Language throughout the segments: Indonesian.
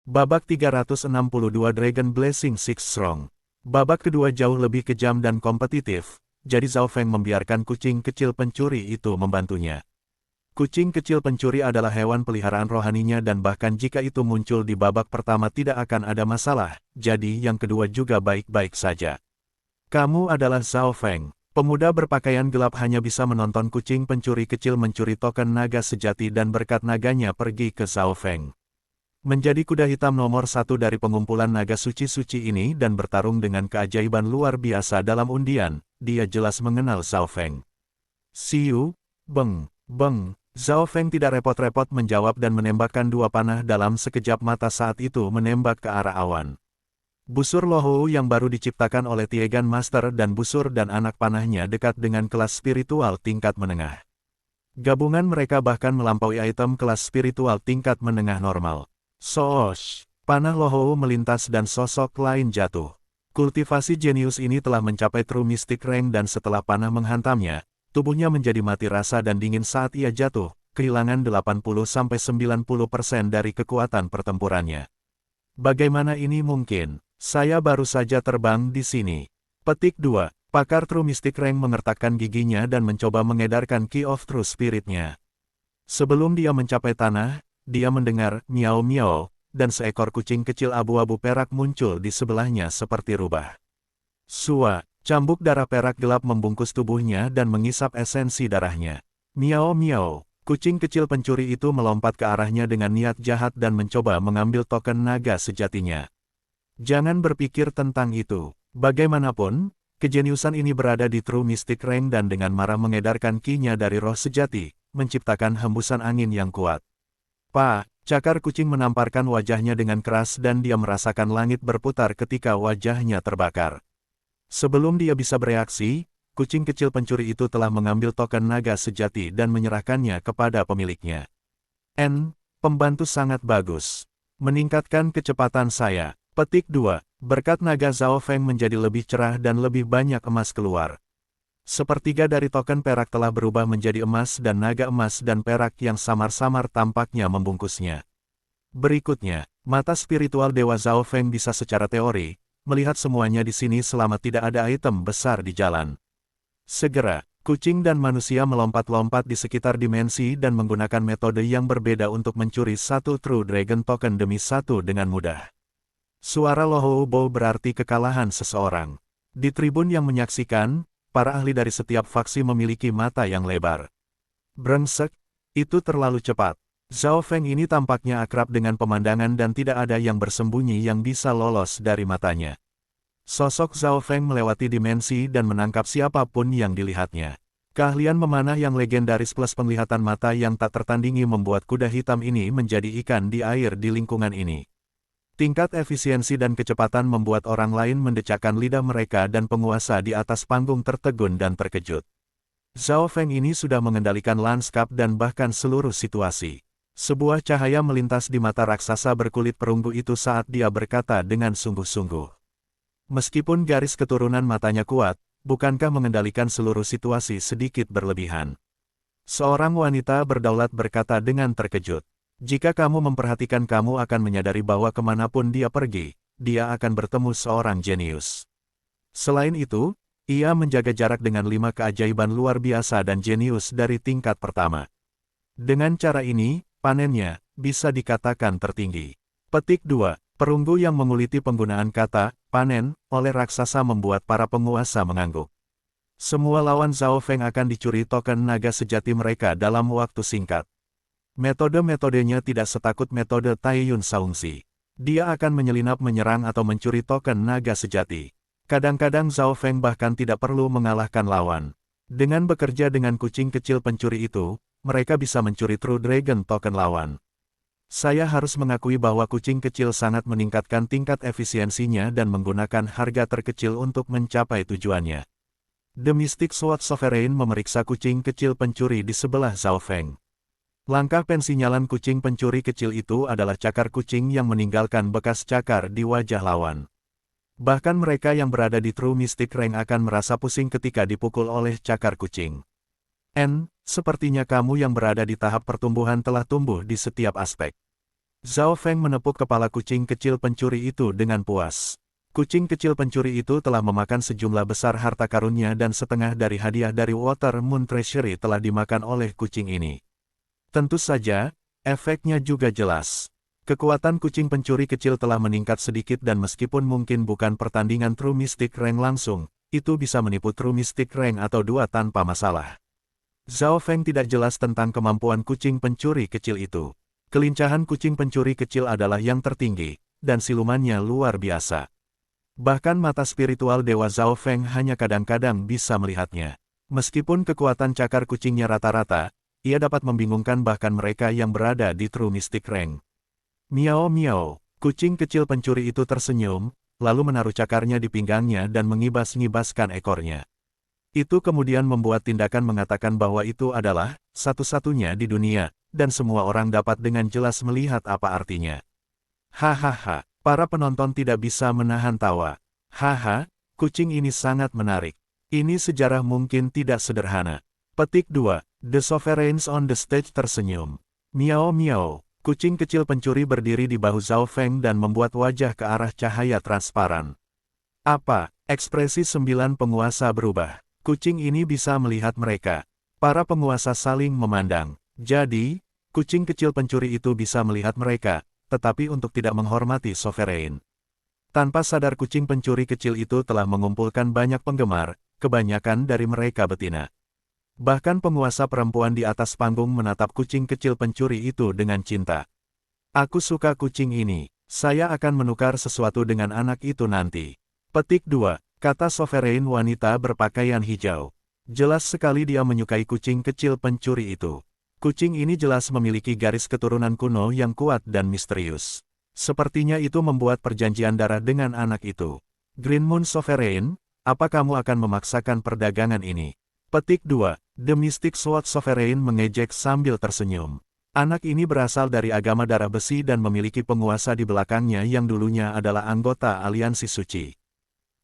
Babak 362 Dragon Blessing Six Strong. Babak kedua jauh lebih kejam dan kompetitif, jadi Zhao Feng membiarkan kucing kecil pencuri itu membantunya. Kucing kecil pencuri adalah hewan peliharaan rohaninya dan bahkan jika itu muncul di babak pertama tidak akan ada masalah, jadi yang kedua juga baik-baik saja. Kamu adalah Zhao Feng. Pemuda berpakaian gelap hanya bisa menonton kucing pencuri kecil mencuri token naga sejati dan berkat naganya pergi ke Zhao Feng. Menjadi kuda hitam nomor satu dari pengumpulan naga suci-suci ini dan bertarung dengan keajaiban luar biasa dalam undian, dia jelas mengenal Zhao Feng. Siu, beng, beng, Zhao Feng tidak repot-repot menjawab dan menembakkan dua panah dalam sekejap mata saat itu menembak ke arah awan. Busur Lohou yang baru diciptakan oleh Tiegan Master dan busur dan anak panahnya dekat dengan kelas spiritual tingkat menengah. Gabungan mereka bahkan melampaui item kelas spiritual tingkat menengah normal. Soosh! Panah Lohou melintas dan sosok lain jatuh. Kultivasi jenius ini telah mencapai True Mystic Rank dan setelah panah menghantamnya, tubuhnya menjadi mati rasa dan dingin saat ia jatuh, kehilangan 80-90% dari kekuatan pertempurannya. Bagaimana ini mungkin? Saya baru saja terbang di sini. Petik 2. Pakar True Mystic Rank mengertakkan giginya dan mencoba mengedarkan Key of True Spirit-nya. Sebelum dia mencapai tanah, dia mendengar miau-miau, dan seekor kucing kecil abu-abu perak muncul di sebelahnya seperti rubah. Sua, cambuk darah perak gelap membungkus tubuhnya dan mengisap esensi darahnya. Miau-miau, kucing kecil pencuri itu melompat ke arahnya dengan niat jahat dan mencoba mengambil token naga sejatinya. Jangan berpikir tentang itu. Bagaimanapun, kejeniusan ini berada di True Mystic Rank dan dengan marah mengedarkan ki-nya dari roh sejati, menciptakan hembusan angin yang kuat. Pak, cakar kucing menamparkan wajahnya dengan keras dan dia merasakan langit berputar ketika wajahnya terbakar. Sebelum dia bisa bereaksi, kucing kecil pencuri itu telah mengambil token naga sejati dan menyerahkannya kepada pemiliknya. Pembantu sangat bagus. Meningkatkan kecepatan saya. Petik 2. Berkat naga Zhao Feng menjadi lebih cerah dan lebih banyak emas keluar. Sepertiga dari token perak telah berubah menjadi emas dan naga emas dan perak yang samar-samar tampaknya membungkusnya. Berikutnya, mata spiritual Dewa Zhao Feng bisa secara teori, melihat semuanya di sini selama tidak ada item besar di jalan. Segera, kucing dan manusia melompat-lompat di sekitar dimensi dan menggunakan metode yang berbeda untuk mencuri satu True Dragon Token demi satu dengan mudah. Suara Lohou Bo berarti kekalahan seseorang. Di tribun yang menyaksikan, para ahli dari setiap faksi memiliki mata yang lebar. Brengsek, itu terlalu cepat. Zhao Feng ini tampaknya akrab dengan pemandangan dan tidak ada yang bersembunyi yang bisa lolos dari matanya. Sosok Zhao Feng melewati dimensi dan menangkap siapapun yang dilihatnya. Keahlian memanah yang legendaris plus penglihatan mata yang tak tertandingi membuat kuda hitam ini menjadi ikan di air di lingkungan ini. Tingkat efisiensi dan kecepatan membuat orang lain mendecakkan lidah mereka dan penguasa di atas panggung tertegun dan terkejut. Zhao Feng ini sudah mengendalikan lanskap dan bahkan seluruh situasi. Sebuah cahaya melintas di mata raksasa berkulit perunggu itu saat dia berkata dengan sungguh-sungguh. Meskipun garis keturunan matanya kuat, bukankah mengendalikan seluruh situasi sedikit berlebihan? Seorang wanita berdaulat berkata dengan terkejut. Jika kamu memperhatikan kamu akan menyadari bahwa kemanapun dia pergi, dia akan bertemu seorang jenius. Selain itu, ia menjaga jarak dengan 5 keajaiban luar biasa dan jenius dari tingkat pertama. Dengan cara ini, panennya bisa dikatakan tertinggi. Petik 2. Perunggu yang menguliti penggunaan kata panen oleh raksasa membuat para penguasa mengangguk. Semua lawan Zhao Feng akan dicuri token naga sejati mereka dalam waktu singkat. Metode-metodenya tidak setakut metode Taiyun Saungsi. Dia akan menyelinap menyerang atau mencuri token naga sejati. Kadang-kadang Zhao Feng bahkan tidak perlu mengalahkan lawan. Dengan bekerja dengan kucing kecil pencuri itu, mereka bisa mencuri True Dragon token lawan. Saya harus mengakui bahwa kucing kecil sangat meningkatkan tingkat efisiensinya dan menggunakan harga terkecil untuk mencapai tujuannya. The Mystic Sword Sovereign memeriksa kucing kecil pencuri di sebelah Zhao Feng. Langkah pensinyalan kucing pencuri kecil itu adalah cakar kucing yang meninggalkan bekas cakar di wajah lawan. Bahkan mereka yang berada di True Mystic Rank akan merasa pusing ketika dipukul oleh cakar kucing. Sepertinya kamu yang berada di tahap pertumbuhan telah tumbuh di setiap aspek. Zhao Feng menepuk kepala kucing kecil pencuri itu dengan puas. Kucing kecil pencuri itu telah memakan sejumlah besar harta karunnya dan setengah dari hadiah dari Water Moon Treasury telah dimakan oleh kucing ini. Tentu saja, efeknya juga jelas. Kekuatan kucing pencuri kecil telah meningkat sedikit dan meskipun mungkin bukan pertandingan True Mystic Rank langsung, itu bisa menipu True Mystic Rank atau 2 tanpa masalah. Zhao Feng tidak jelas tentang kemampuan kucing pencuri kecil itu. Kelincahan kucing pencuri kecil adalah yang tertinggi, dan silumannya luar biasa. Bahkan mata spiritual Dewa Zhao Feng hanya kadang-kadang bisa melihatnya. Meskipun kekuatan cakar kucingnya rata-rata, ia dapat membingungkan bahkan mereka yang berada di True Mystic Rank. Miao miao, kucing kecil pencuri itu tersenyum, lalu menaruh cakarnya di pinggangnya dan mengibas-ngibaskan ekornya. Itu kemudian membuat tindakan mengatakan bahwa itu adalah satu-satunya di dunia, dan semua orang dapat dengan jelas melihat apa artinya. Hahaha. Para penonton tidak bisa menahan tawa. Haha, kucing ini sangat menarik. Ini sejarah mungkin tidak sederhana. Petik 2. The Sovereigns on the stage tersenyum. Miao miao. Kucing kecil pencuri berdiri di bahu Zhao Feng dan membuat wajah ke arah cahaya transparan. Apa? Ekspresi 9 penguasa berubah. Kucing ini bisa melihat mereka. Para penguasa saling memandang. Jadi, kucing kecil pencuri itu bisa melihat mereka, tetapi untuk tidak menghormati Sovereign. Tanpa sadar kucing pencuri kecil itu telah mengumpulkan banyak penggemar, kebanyakan dari mereka betina. Bahkan penguasa perempuan di atas panggung menatap kucing kecil pencuri itu dengan cinta. Aku suka kucing ini, saya akan menukar sesuatu dengan anak itu nanti. Petik 2, kata Sovereign wanita berpakaian hijau. Jelas sekali dia menyukai kucing kecil pencuri itu. Kucing ini jelas memiliki garis keturunan kuno yang kuat dan misterius. Sepertinya itu membuat perjanjian darah dengan anak itu. Green Moon Sovereign, apa kamu akan memaksakan perdagangan ini? Petik 2. The Mystic Sword Sovereign mengejek sambil tersenyum. Anak ini berasal dari agama darah besi dan memiliki penguasa di belakangnya yang dulunya adalah anggota aliansi suci.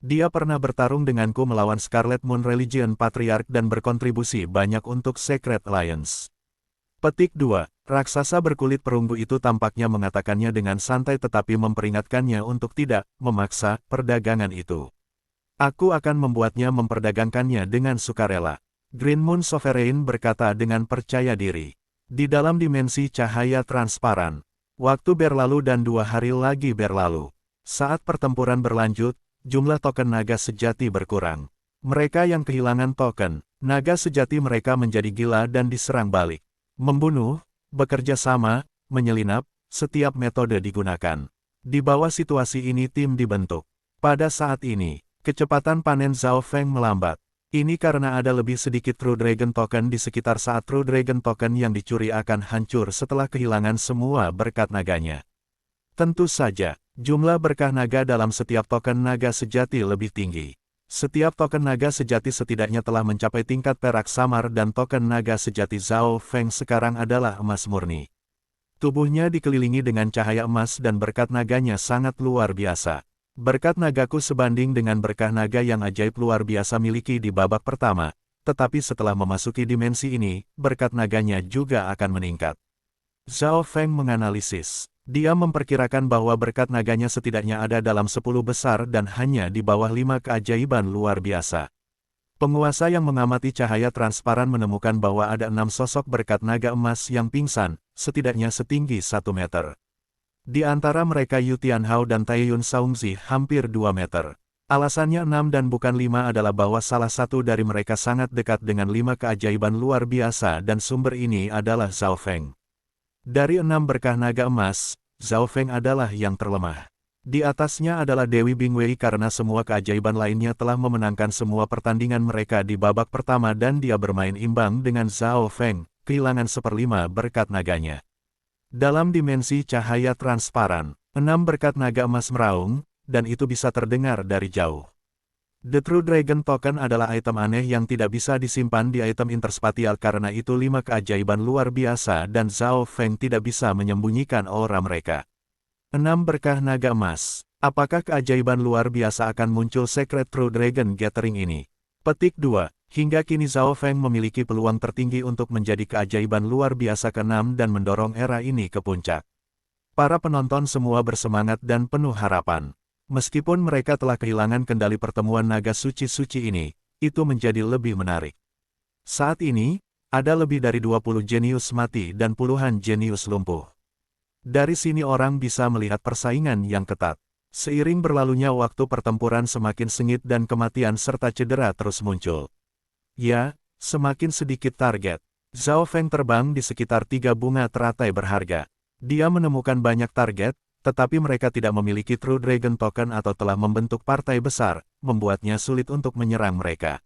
Dia pernah bertarung denganku melawan Scarlet Moon Religion Patriarch dan berkontribusi banyak untuk Secret Alliance. Petik 2. Raksasa berkulit perunggu itu tampaknya mengatakannya dengan santai tetapi memperingatkannya untuk tidak memaksa perdagangan itu. Aku akan membuatnya memperdagangkannya dengan sukarela. Green Moon Sovereign berkata dengan percaya diri. Di dalam dimensi cahaya transparan, waktu berlalu dan 2 hari lagi berlalu. Saat pertempuran berlanjut, jumlah token naga sejati berkurang. Mereka yang kehilangan token, naga sejati mereka menjadi gila dan diserang balik. Membunuh, bekerja sama, menyelinap, setiap metode digunakan. Di bawah situasi ini tim dibentuk. Pada saat ini, kecepatan panen Zhao Feng melambat. Ini karena ada lebih sedikit True Dragon Token di sekitar saat True Dragon Token yang dicuri akan hancur setelah kehilangan semua berkat naganya. Tentu saja, jumlah berkah naga dalam setiap token naga sejati lebih tinggi. Setiap token naga sejati setidaknya telah mencapai tingkat perak samar dan token naga sejati Zhao Feng sekarang adalah emas murni. Tubuhnya dikelilingi dengan cahaya emas dan berkat naganya sangat luar biasa. Berkat nagaku sebanding dengan berkah naga yang ajaib luar biasa miliki di babak pertama, tetapi setelah memasuki dimensi ini, berkat naganya juga akan meningkat. Zhao Feng menganalisis. Dia memperkirakan bahwa berkat naganya setidaknya ada dalam 10 besar dan hanya di bawah 5 keajaiban luar biasa. Penguasa yang mengamati cahaya transparan menemukan bahwa ada 6 sosok berkat naga emas yang pingsan, setidaknya setinggi 1 meter. Di antara mereka Yu Tianhao dan Taiyun Saungzi hampir 2 meter. Alasannya 6 dan bukan 5 adalah bahwa salah satu dari mereka sangat dekat dengan 5 keajaiban luar biasa dan sumber ini adalah Zhao Feng. Dari 6 berkah naga emas, Zhao Feng adalah yang terlemah. Di atasnya adalah Dewi Bingwei karena semua keajaiban lainnya telah memenangkan semua pertandingan mereka di babak pertama dan dia bermain imbang dengan Zhao Feng, kehilangan 1/5 berkat naganya. Dalam dimensi cahaya transparan, 6 berkat naga emas meraung, dan itu bisa terdengar dari jauh. The True Dragon Token adalah item aneh yang tidak bisa disimpan di item interspatial karena itu 5 keajaiban luar biasa dan Zhao Feng tidak bisa menyembunyikan aura mereka. 6 berkah naga emas. Apakah keajaiban luar biasa akan muncul Secret True Dragon Gathering ini? Petik 2. Hingga kini Zhao Feng memiliki peluang tertinggi untuk menjadi keajaiban luar biasa ke-6 dan mendorong era ini ke puncak. Para penonton semua bersemangat dan penuh harapan. Meskipun mereka telah kehilangan kendali pertemuan naga suci-suci ini, itu menjadi lebih menarik. Saat ini, ada lebih dari 20 jenius mati dan puluhan jenius lumpuh. Dari sini orang bisa melihat persaingan yang ketat. Seiring berlalunya waktu pertempuran semakin sengit dan kematian serta cedera terus muncul. Ya, semakin sedikit target. Zhao Feng terbang di sekitar 3 bunga teratai berharga. Dia menemukan banyak target, tetapi mereka tidak memiliki True Dragon Token atau telah membentuk partai besar, membuatnya sulit untuk menyerang mereka.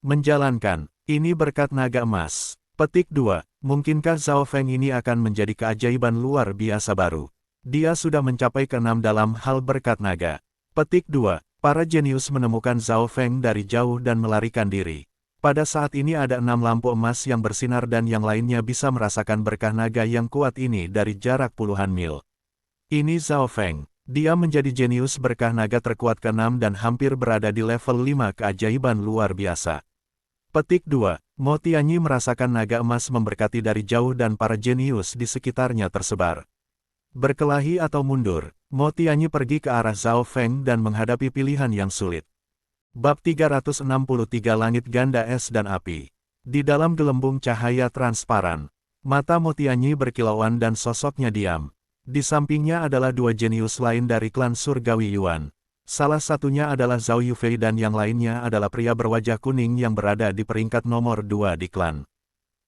Menjalankan, ini berkat naga emas. Petik 2, mungkinkah Zhao Feng ini akan menjadi keajaiban luar biasa baru? Dia sudah mencapai ke-6 dalam hal berkat naga. Petik 2, para jenius menemukan Zhao Feng dari jauh dan melarikan diri. Pada saat ini ada 6 lampu emas yang bersinar dan yang lainnya bisa merasakan berkah naga yang kuat ini dari jarak puluhan mil. Ini Zhao Feng. Dia menjadi jenius berkah naga terkuat ke-6 dan hampir berada di level 5 keajaiban luar biasa. Petik 2. Mo Tianyi merasakan naga emas memberkati dari jauh dan para jenius di sekitarnya tersebar. Berkelahi atau mundur, Mo Tianyi pergi ke arah Zhao Feng dan menghadapi pilihan yang sulit. Bab 363 Langit Ganda Es dan Api. Di dalam gelembung cahaya transparan, mata Mo Tianyi berkilauan dan sosoknya diam. Di sampingnya adalah 2 jenius lain dari klan Surgawi Yuan. Salah satunya adalah Zhao Yufei dan yang lainnya adalah pria berwajah kuning yang berada di peringkat nomor 2 di klan.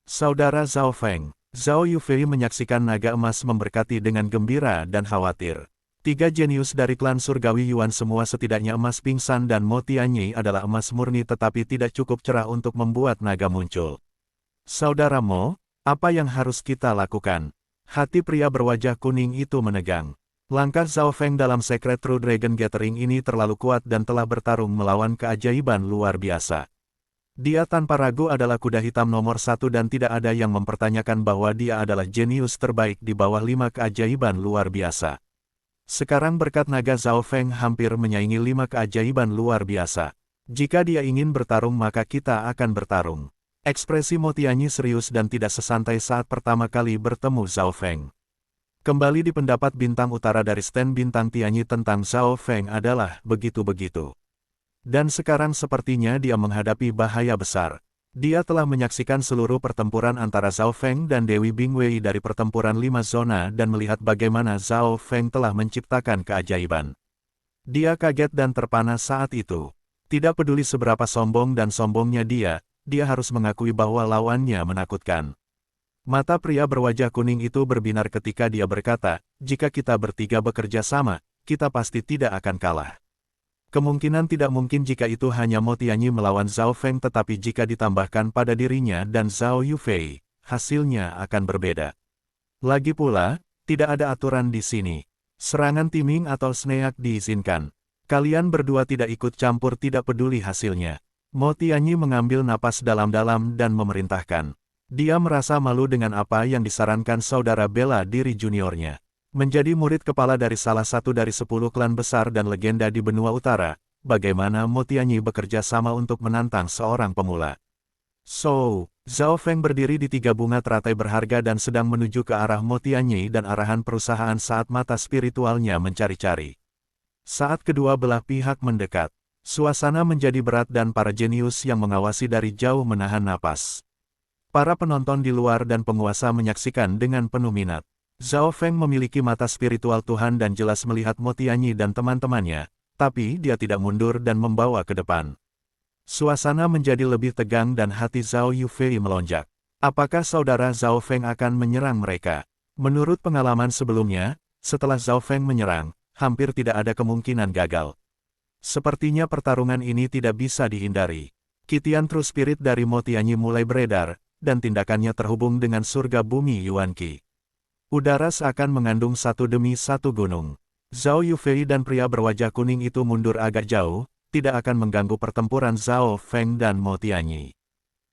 Saudara Zhao Feng, Zhao Yufei menyaksikan naga emas memberkati dengan gembira dan khawatir. 3 jenius dari klan Surgawi Yuan semua setidaknya emas pingsan dan Mo Tianyi adalah emas murni tetapi tidak cukup cerah untuk membuat naga muncul. Saudara Mo, apa yang harus kita lakukan? Hati pria berwajah kuning itu menegang. Langkah Zhao Feng dalam Secret True Dragon Gathering ini terlalu kuat dan telah bertarung melawan keajaiban luar biasa. Dia tanpa ragu adalah kuda hitam nomor 1 dan tidak ada yang mempertanyakan bahwa dia adalah jenius terbaik di bawah 5 keajaiban luar biasa. Sekarang berkat naga Zhao Feng hampir menyaingi 5 keajaiban luar biasa. Jika dia ingin bertarung maka kita akan bertarung. Ekspresi Mo Tianyi serius dan tidak sesantai saat pertama kali bertemu Zhao Feng. Kembali di pendapat bintang utara dari stand bintang Tianyi tentang Zhao Feng adalah begitu-begitu. Dan sekarang sepertinya dia menghadapi bahaya besar. Dia telah menyaksikan seluruh pertempuran antara Zhao Feng dan Dewi Bingwei dari pertempuran 5 zona dan melihat bagaimana Zhao Feng telah menciptakan keajaiban. Dia kaget dan terpana saat itu. Tidak peduli seberapa sombong dan sombongnya dia harus mengakui bahwa lawannya menakutkan. Mata pria berwajah kuning itu berbinar ketika dia berkata, jika kita bertiga bekerja sama, kita pasti tidak akan kalah. Kemungkinan tidak mungkin jika itu hanya Mo Tianyi melawan Zhao Feng tetapi jika ditambahkan pada dirinya dan Zhao Yufei, hasilnya akan berbeda. Lagi pula, tidak ada aturan di sini. Serangan timing atau sneak diizinkan. Kalian berdua tidak ikut campur tidak peduli hasilnya. Mo Tianyi mengambil napas dalam-dalam dan memerintahkan. Dia merasa malu dengan apa yang disarankan saudara bela diri juniornya. Menjadi murid kepala dari salah satu dari 10 klan besar dan legenda di benua utara, bagaimana Mo Tianyi bekerja sama untuk menantang seorang pemula. Zhao Feng berdiri di 3 bunga teratai berharga dan sedang menuju ke arah Mo Tianyi dan arahan perusahaan saat mata spiritualnya mencari-cari. Saat kedua belah pihak mendekat, suasana menjadi berat dan para jenius yang mengawasi dari jauh menahan napas. Para penonton di luar dan penguasa menyaksikan dengan penuh minat. Zhao Feng memiliki mata spiritual Tuhan dan jelas melihat Mo Tianyi dan teman-temannya, tapi dia tidak mundur dan membawa ke depan. Suasana menjadi lebih tegang dan hati Zhao Yufei melonjak. Apakah saudara Zhao Feng akan menyerang mereka? Menurut pengalaman sebelumnya, setelah Zhao Feng menyerang, hampir tidak ada kemungkinan gagal. Sepertinya pertarungan ini tidak bisa dihindari. Kitian True Spirit dari Mo Tianyi mulai beredar, dan tindakannya terhubung dengan surga bumi Yuanqi. Udara seakan mengandung satu demi satu gunung. Zhao Yufei dan pria berwajah kuning itu mundur agak jauh, tidak akan mengganggu pertempuran Zhao Feng dan Mo Tianyi.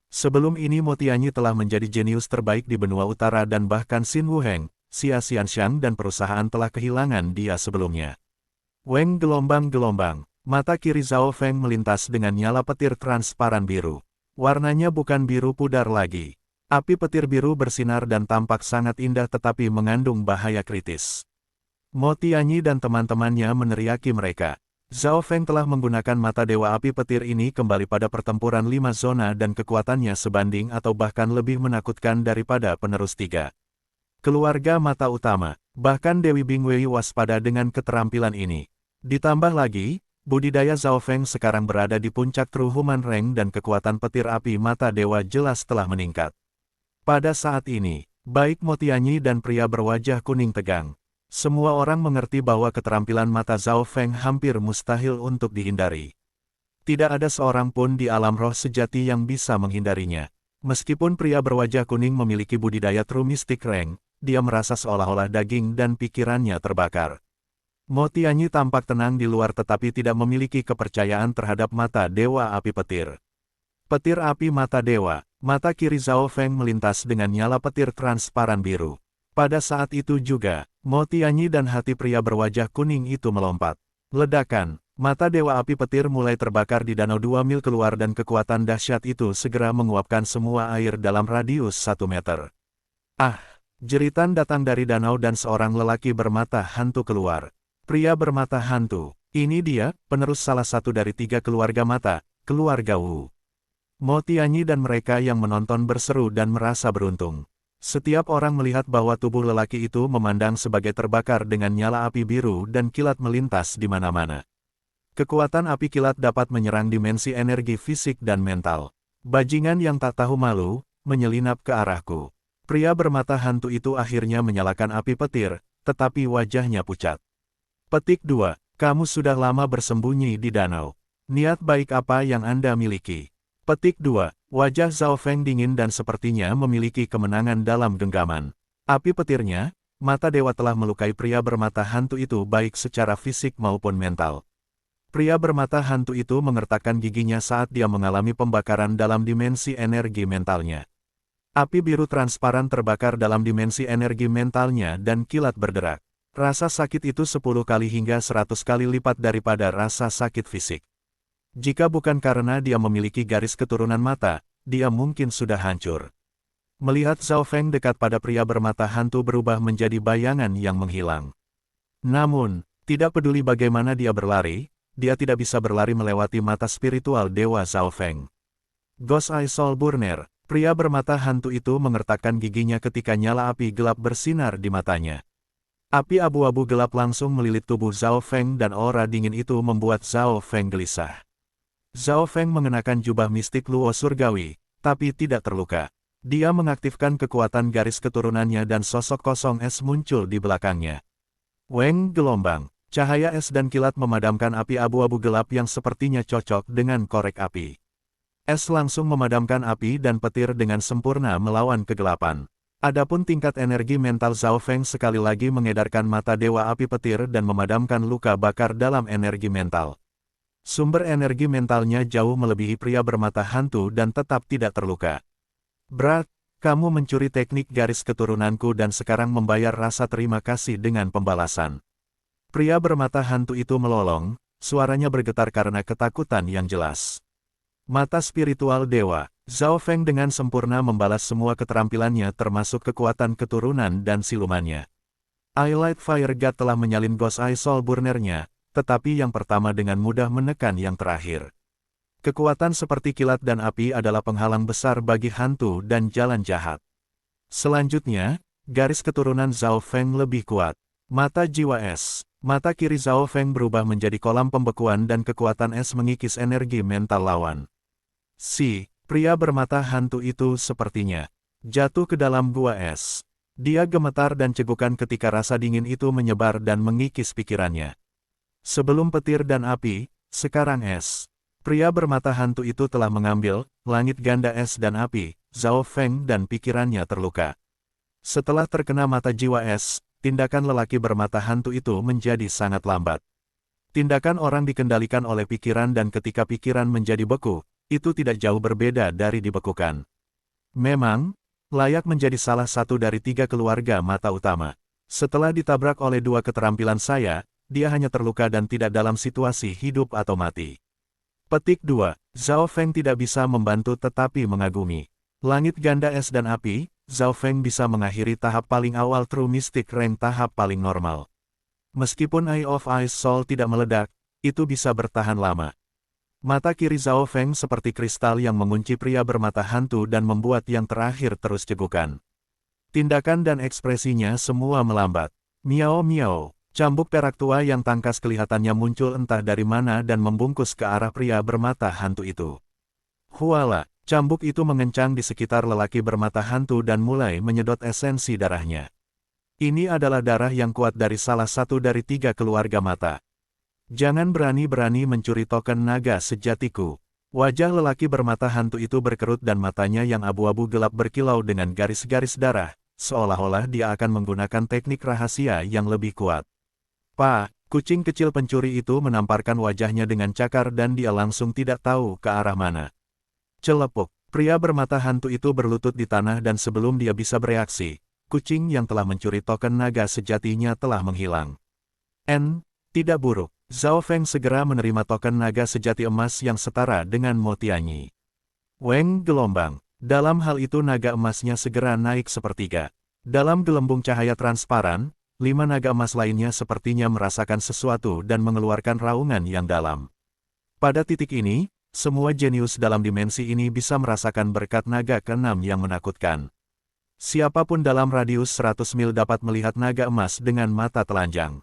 Sebelum ini Mo Tianyi telah menjadi jenius terbaik di benua utara dan bahkan Xin Wuheng, Xia Xianxiang dan perusahaan telah kehilangan dia sebelumnya. Weng gelombang-gelombang, mata kiri Zhao Feng melintas dengan nyala petir transparan biru. Warnanya bukan biru pudar lagi. Api petir biru bersinar dan tampak sangat indah tetapi mengandung bahaya kritis. Mo Tianyi dan teman-temannya meneriaki mereka. Zhao Feng telah menggunakan mata Dewa Api Petir ini kembali pada pertempuran 5 zona dan kekuatannya sebanding atau bahkan lebih menakutkan daripada penerus 3. Keluarga mata utama, bahkan Dewi Bingwei waspada dengan keterampilan ini. Ditambah lagi, budidaya Zhao Feng sekarang berada di puncak True Human Rank dan kekuatan petir api mata dewa jelas telah meningkat. Pada saat ini, baik Mo Tianyi dan pria berwajah kuning tegang. Semua orang mengerti bahwa keterampilan mata Zhao Feng hampir mustahil untuk dihindari. Tidak ada seorang pun di alam roh sejati yang bisa menghindarinya. Meskipun pria berwajah kuning memiliki budidaya True Mystic Rank, dia merasa seolah-olah daging dan pikirannya terbakar. Mo Tianyi tampak tenang di luar tetapi tidak memiliki kepercayaan terhadap mata Dewa Api Petir. Petir api mata dewa, mata kiri Zhao Feng melintas dengan nyala petir transparan biru. Pada saat itu juga, Mo Tianyi dan hati pria berwajah kuning itu melompat. Ledakan, mata Dewa Api Petir mulai terbakar di danau 2 mil keluar dan kekuatan dahsyat itu segera menguapkan semua air dalam radius 1 meter. Ah! Jeritan datang dari danau dan seorang lelaki bermata hantu keluar. Pria bermata hantu, ini dia, penerus salah satu dari 3 keluarga mata, keluarga Wu. Mo Tianyi dan mereka yang menonton berseru dan merasa beruntung. Setiap orang melihat bahwa tubuh lelaki itu memandang sebagai terbakar dengan nyala api biru dan kilat melintas di mana-mana. Kekuatan api kilat dapat menyerang dimensi energi fisik dan mental. Bajingan yang tak tahu malu, menyelinap ke arahku. Pria bermata hantu itu akhirnya menyalakan api petir, tetapi wajahnya pucat. Petik 2. Kamu sudah lama bersembunyi di danau. Niat baik apa yang Anda miliki? Petik 2. Wajah Zhao Feng dingin dan sepertinya memiliki kemenangan dalam genggaman. Api petirnya, mata dewa telah melukai pria bermata hantu itu baik secara fisik maupun mental. Pria bermata hantu itu mengertakkan giginya saat dia mengalami pembakaran dalam dimensi energi mentalnya. Api biru transparan terbakar dalam dimensi energi mentalnya dan kilat berderak. Rasa sakit itu 10 kali hingga 100 kali lipat daripada rasa sakit fisik. Jika bukan karena dia memiliki garis keturunan mata, dia mungkin sudah hancur. Melihat Zhao Feng dekat pada pria bermata hantu berubah menjadi bayangan yang menghilang. Namun, tidak peduli bagaimana dia berlari, dia tidak bisa berlari melewati mata spiritual Dewa Zhao Feng. Ghost Eye Soul Burner, pria bermata hantu itu mengertakkan giginya ketika nyala api gelap bersinar di matanya. Api abu-abu gelap langsung melilit tubuh Zhao Feng dan aura dingin itu membuat Zhao Feng gelisah. Zhao Feng mengenakan jubah mistik Luo surgawi, tapi tidak terluka. Dia mengaktifkan kekuatan garis keturunannya dan sosok kosong es muncul di belakangnya. Weng gelombang, cahaya es dan kilat memadamkan api abu-abu gelap yang sepertinya cocok dengan korek api. Es langsung memadamkan api dan petir dengan sempurna melawan kegelapan. Adapun tingkat energi mental Zhao Feng sekali lagi mengedarkan mata Dewa Api Petir dan memadamkan luka bakar dalam energi mental. Sumber energi mentalnya jauh melebihi pria bermata hantu dan tetap tidak terluka. Berat, kamu mencuri teknik garis keturunanku dan sekarang membayar rasa terima kasih dengan pembalasan. Pria bermata hantu itu melolong, suaranya bergetar karena ketakutan yang jelas. Mata spiritual dewa, Zhao Feng dengan sempurna membalas semua keterampilannya termasuk kekuatan keturunan dan silumannya. Eyelight Fire God telah menyalin Ghost Eye Soul Burner-nya, tetapi yang pertama dengan mudah menekan yang terakhir. Kekuatan seperti kilat dan api adalah penghalang besar bagi hantu dan jalan jahat. Selanjutnya, garis keturunan Zhao Feng lebih kuat. Mata jiwa es. Mata kiri Zhao Feng berubah menjadi kolam pembekuan dan kekuatan es mengikis energi mental lawan. Si pria bermata hantu itu sepertinya jatuh ke dalam gua es. Dia gemetar dan cegukan ketika rasa dingin itu menyebar dan mengikis pikirannya. Sebelum petir dan api, sekarang es. Pria bermata hantu itu telah mengambil langit ganda es dan api, Zhao Feng dan pikirannya terluka. Setelah terkena mata jiwa es, tindakan lelaki bermata hantu itu menjadi sangat lambat. Tindakan orang dikendalikan oleh pikiran dan ketika pikiran menjadi beku, itu tidak jauh berbeda dari dibekukan. Memang, layak menjadi salah satu dari 3 keluarga mata utama. Setelah ditabrak oleh 2 keterampilan saya, dia hanya terluka dan tidak dalam situasi hidup atau mati. Petik 2. Zhao Feng tidak bisa membantu tetapi mengagumi. Langit ganda es dan api, Zhao Feng bisa mengakhiri tahap paling awal True Mystic Rank tahap paling normal. Meskipun Eye of Ice Soul tidak meledak, itu bisa bertahan lama. Mata kiri Zhao Feng seperti kristal yang mengunci pria bermata hantu dan membuat yang terakhir terus cegukan. Tindakan dan ekspresinya semua melambat. Miao miao, cambuk perak tua yang tangkas kelihatannya muncul entah dari mana dan membungkus ke arah pria bermata hantu itu. Huala, cambuk itu mengencang di sekitar lelaki bermata hantu dan mulai menyedot esensi darahnya. Ini adalah darah yang kuat dari salah satu dari 3 keluarga mata. Jangan berani-berani mencuri token naga sejatiku. Wajah lelaki bermata hantu itu berkerut dan matanya yang abu-abu gelap berkilau dengan garis-garis darah, seolah-olah dia akan menggunakan teknik rahasia yang lebih kuat. Pak, kucing kecil pencuri itu menamparkan wajahnya dengan cakar dan dia langsung tidak tahu ke arah mana. Celepuk, pria bermata hantu itu berlutut di tanah dan sebelum dia bisa bereaksi, kucing yang telah mencuri token naga sejatinya telah menghilang. Tidak buruk. Zhao Feng segera menerima token naga sejati emas yang setara dengan Motianyi. Weng gelombang. Dalam hal itu naga emasnya segera naik sepertiga. Dalam gelembung cahaya transparan, 5 naga emas lainnya sepertinya merasakan sesuatu dan mengeluarkan raungan yang dalam. Pada titik ini, semua jenius dalam dimensi ini bisa merasakan berkat naga ke-6 yang menakutkan. Siapapun dalam radius 100 mil dapat melihat naga emas dengan mata telanjang.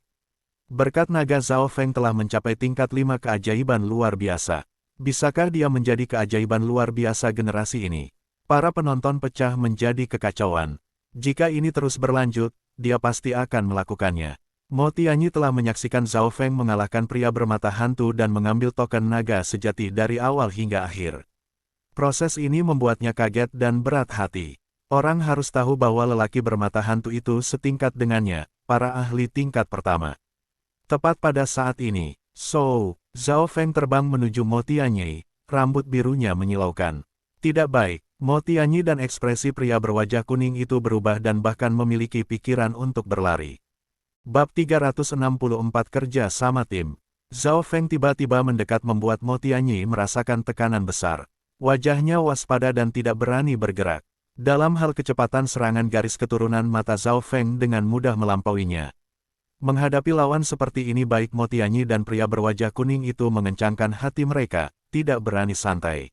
Berkat naga Zhao Feng telah mencapai tingkat 5 keajaiban luar biasa. Bisakah dia menjadi keajaiban luar biasa generasi ini? Para penonton pecah menjadi kekacauan. Jika ini terus berlanjut, dia pasti akan melakukannya. Motianyi telah menyaksikan Zhao Feng mengalahkan pria bermata hantu dan mengambil token naga sejati dari awal hingga akhir. Proses ini membuatnya kaget dan berat hati. Orang harus tahu bahwa lelaki bermata hantu itu setingkat dengannya, para ahli tingkat pertama. Tepat pada saat ini, Zhao Feng terbang menuju Motianyi, rambut birunya menyilaukan. Tidak baik, Motianyi dan ekspresi pria berwajah kuning itu berubah dan bahkan memiliki pikiran untuk berlari. Bab 364 Kerja sama tim. Zhao Feng tiba-tiba mendekat membuat Motianyi merasakan tekanan besar. Wajahnya waspada dan tidak berani bergerak. Dalam hal kecepatan serangan garis keturunan mata Zhao Feng dengan mudah melampauinya. Menghadapi lawan seperti ini baik Motianyi dan pria berwajah kuning itu mengencangkan hati mereka, tidak berani santai.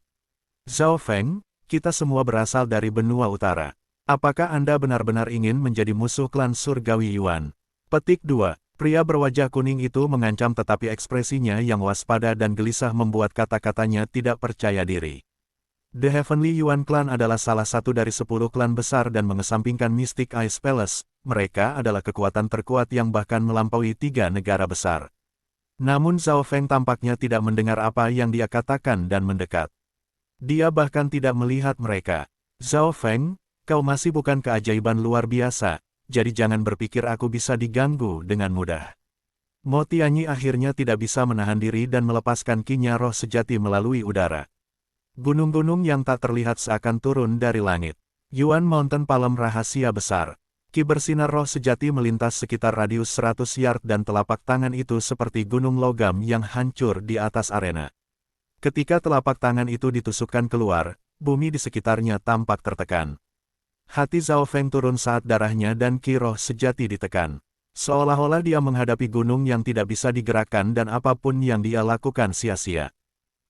Zhao Feng, kita semua berasal dari benua utara. Apakah Anda benar-benar ingin menjadi musuh klan surgawi Yuan? Petik 2. Pria berwajah kuning itu mengancam tetapi ekspresinya yang waspada dan gelisah membuat kata-katanya tidak percaya diri. The Heavenly Yuan Clan adalah salah satu dari 10 klan besar dan mengesampingkan Mystic Ice Palace. Mereka adalah kekuatan terkuat yang bahkan melampaui 3 negara besar. Namun Zhao Feng tampaknya tidak mendengar apa yang dia katakan dan mendekat. Dia bahkan tidak melihat mereka. Zhao Feng, kau masih bukan keajaiban luar biasa, jadi jangan berpikir aku bisa diganggu dengan mudah. Motianyi akhirnya tidak bisa menahan diri dan melepaskan kinya roh sejati melalui udara. Gunung-gunung yang tak terlihat seakan turun dari langit. Yuan Mountain Palem rahasia besar. Ki bersinar roh sejati melintas sekitar radius 100 yard dan telapak tangan itu seperti gunung logam yang hancur di atas arena. Ketika telapak tangan itu ditusukkan keluar, bumi di sekitarnya tampak tertekan. Hati Zhao Feng turun saat darahnya dan ki roh sejati ditekan. Seolah-olah dia menghadapi gunung yang tidak bisa digerakkan dan apapun yang dia lakukan sia-sia.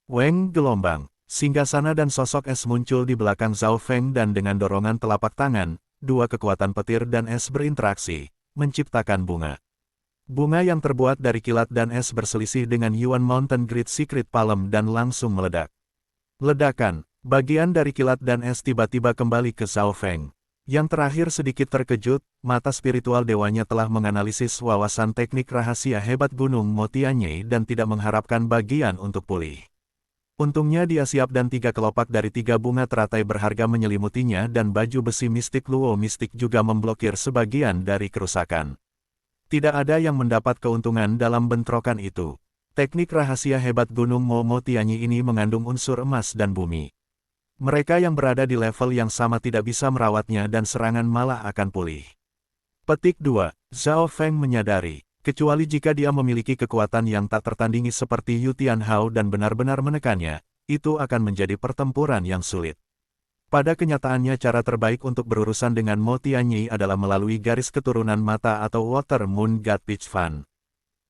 Weng gelombang. Singgasana dan sosok es muncul di belakang Zhao Feng dan dengan dorongan telapak tangan, 2 kekuatan petir dan es berinteraksi, menciptakan bunga. Bunga yang terbuat dari kilat dan es berselisih dengan Yuan Mountain Great Secret Palem dan langsung meledak. Ledakan, bagian dari kilat dan es tiba-tiba kembali ke Zhao Feng. Yang terakhir sedikit terkejut, mata spiritual dewanya telah menganalisis wawasan teknik rahasia hebat Gunung Motianyi dan tidak mengharapkan bagian untuk pulih. Untungnya dia siap dan 3 kelopak dari 3 bunga teratai berharga menyelimutinya dan baju besi mistik Luo mistik juga memblokir sebagian dari kerusakan. Tidak ada yang mendapat keuntungan dalam bentrokan itu. Teknik rahasia hebat Gunung Motianyi ini mengandung unsur emas dan bumi. Mereka yang berada di level yang sama tidak bisa merawatnya dan serangan malah akan pulih. Petik 2. Zhao Feng menyadari. Kecuali jika dia memiliki kekuatan yang tak tertandingi seperti Yu Tianhao dan benar-benar menekannya, itu akan menjadi pertempuran yang sulit. Pada kenyataannya cara terbaik untuk berurusan dengan Motianyi adalah melalui garis keturunan mata atau Water Moon God Pitch Fan.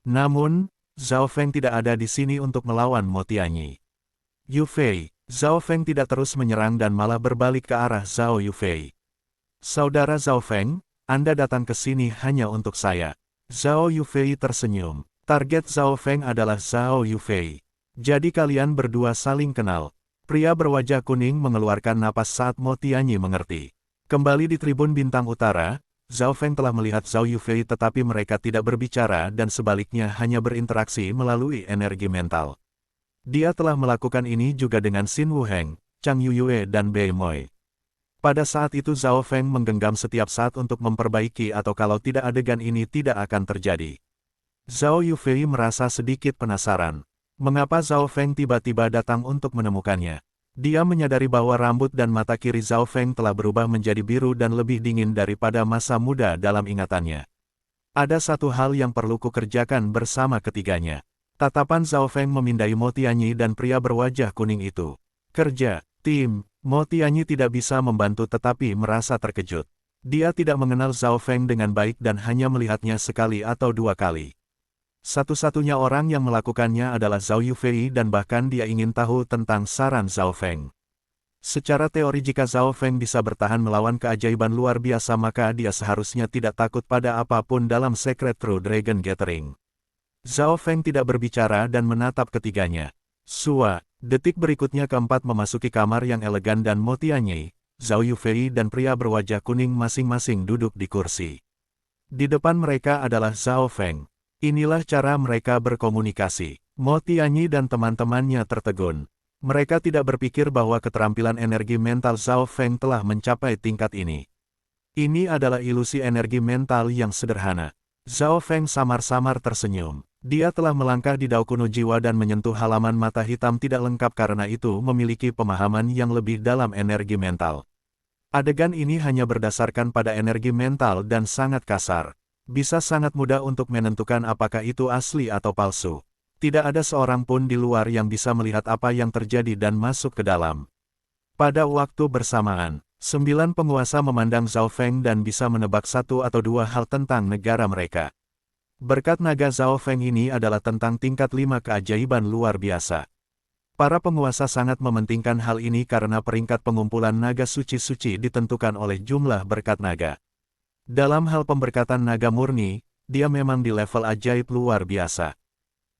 Namun, Zhao Feng tidak ada di sini untuk melawan Mo Tianyi. Yufei, Zhao Feng tidak terus menyerang dan malah berbalik ke arah Zhao Yufei. Saudara Zhao Feng, Anda datang ke sini hanya untuk saya. Zhao Yufei tersenyum. Target Zhao Feng adalah Zhao Yufei. Jadi kalian berdua saling kenal. Pria berwajah kuning mengeluarkan napas saat Mo Tianyi mengerti. Kembali di tribun bintang utara, Zhao Feng telah melihat Zhao Yufei tetapi mereka tidak berbicara dan sebaliknya hanya berinteraksi melalui energi mental. Dia telah melakukan ini juga dengan Xin Wuheng, Chang Yuyue dan Bei Moi. Pada saat itu Zhao Feng menggenggam setiap saat untuk memperbaiki atau kalau tidak adegan ini tidak akan terjadi. Zhao Yufei merasa sedikit penasaran. Mengapa Zhao Feng tiba-tiba datang untuk menemukannya? Dia menyadari bahwa rambut dan mata kiri Zhao Feng telah berubah menjadi biru dan lebih dingin daripada masa muda dalam ingatannya. Ada satu hal yang perlu kukerjakan bersama ketiganya. Tatapan Zhao Feng memindai Mo Tianyi dan pria berwajah kuning itu. Kerja, tim, Mo Tianyi tidak bisa membantu tetapi merasa terkejut. Dia tidak mengenal Zhao Feng dengan baik dan hanya melihatnya sekali atau dua kali. Satu-satunya orang yang melakukannya adalah Zhao Yufei dan bahkan dia ingin tahu tentang saran Zhao Feng. Secara teori jika Zhao Feng bisa bertahan melawan keajaiban luar biasa maka dia seharusnya tidak takut pada apapun dalam Secret True Dragon Gathering. Zhao Feng tidak berbicara dan menatap ketiganya. Sua, detik berikutnya keempat memasuki kamar yang elegan dan Mo Tianyi, Zhao Yufei dan pria berwajah kuning masing-masing duduk di kursi. Di depan mereka adalah Zhao Feng. Inilah cara mereka berkomunikasi. Mo Tianyi dan teman-temannya tertegun. Mereka tidak berpikir bahwa keterampilan energi mental Zhao Feng telah mencapai tingkat ini. Ini adalah ilusi energi mental yang sederhana. Zhao Feng samar-samar tersenyum. Dia telah melangkah di dao kuno jiwa dan menyentuh halaman mata hitam tidak lengkap karena itu memiliki pemahaman yang lebih dalam energi mental. Adegan ini hanya berdasarkan pada energi mental dan sangat kasar. Bisa sangat mudah untuk menentukan apakah itu asli atau palsu. Tidak ada seorang pun di luar yang bisa melihat apa yang terjadi dan masuk ke dalam. Pada waktu bersamaan, 9 penguasa memandang Zhao Feng dan bisa menebak satu atau dua hal tentang negara mereka. Berkat naga Zhao Feng ini adalah tentang tingkat 5 keajaiban luar biasa. Para penguasa sangat mementingkan hal ini karena peringkat pengumpulan naga suci-suci ditentukan oleh jumlah berkat naga. Dalam hal pemberkatan naga murni, dia memang di level ajaib luar biasa.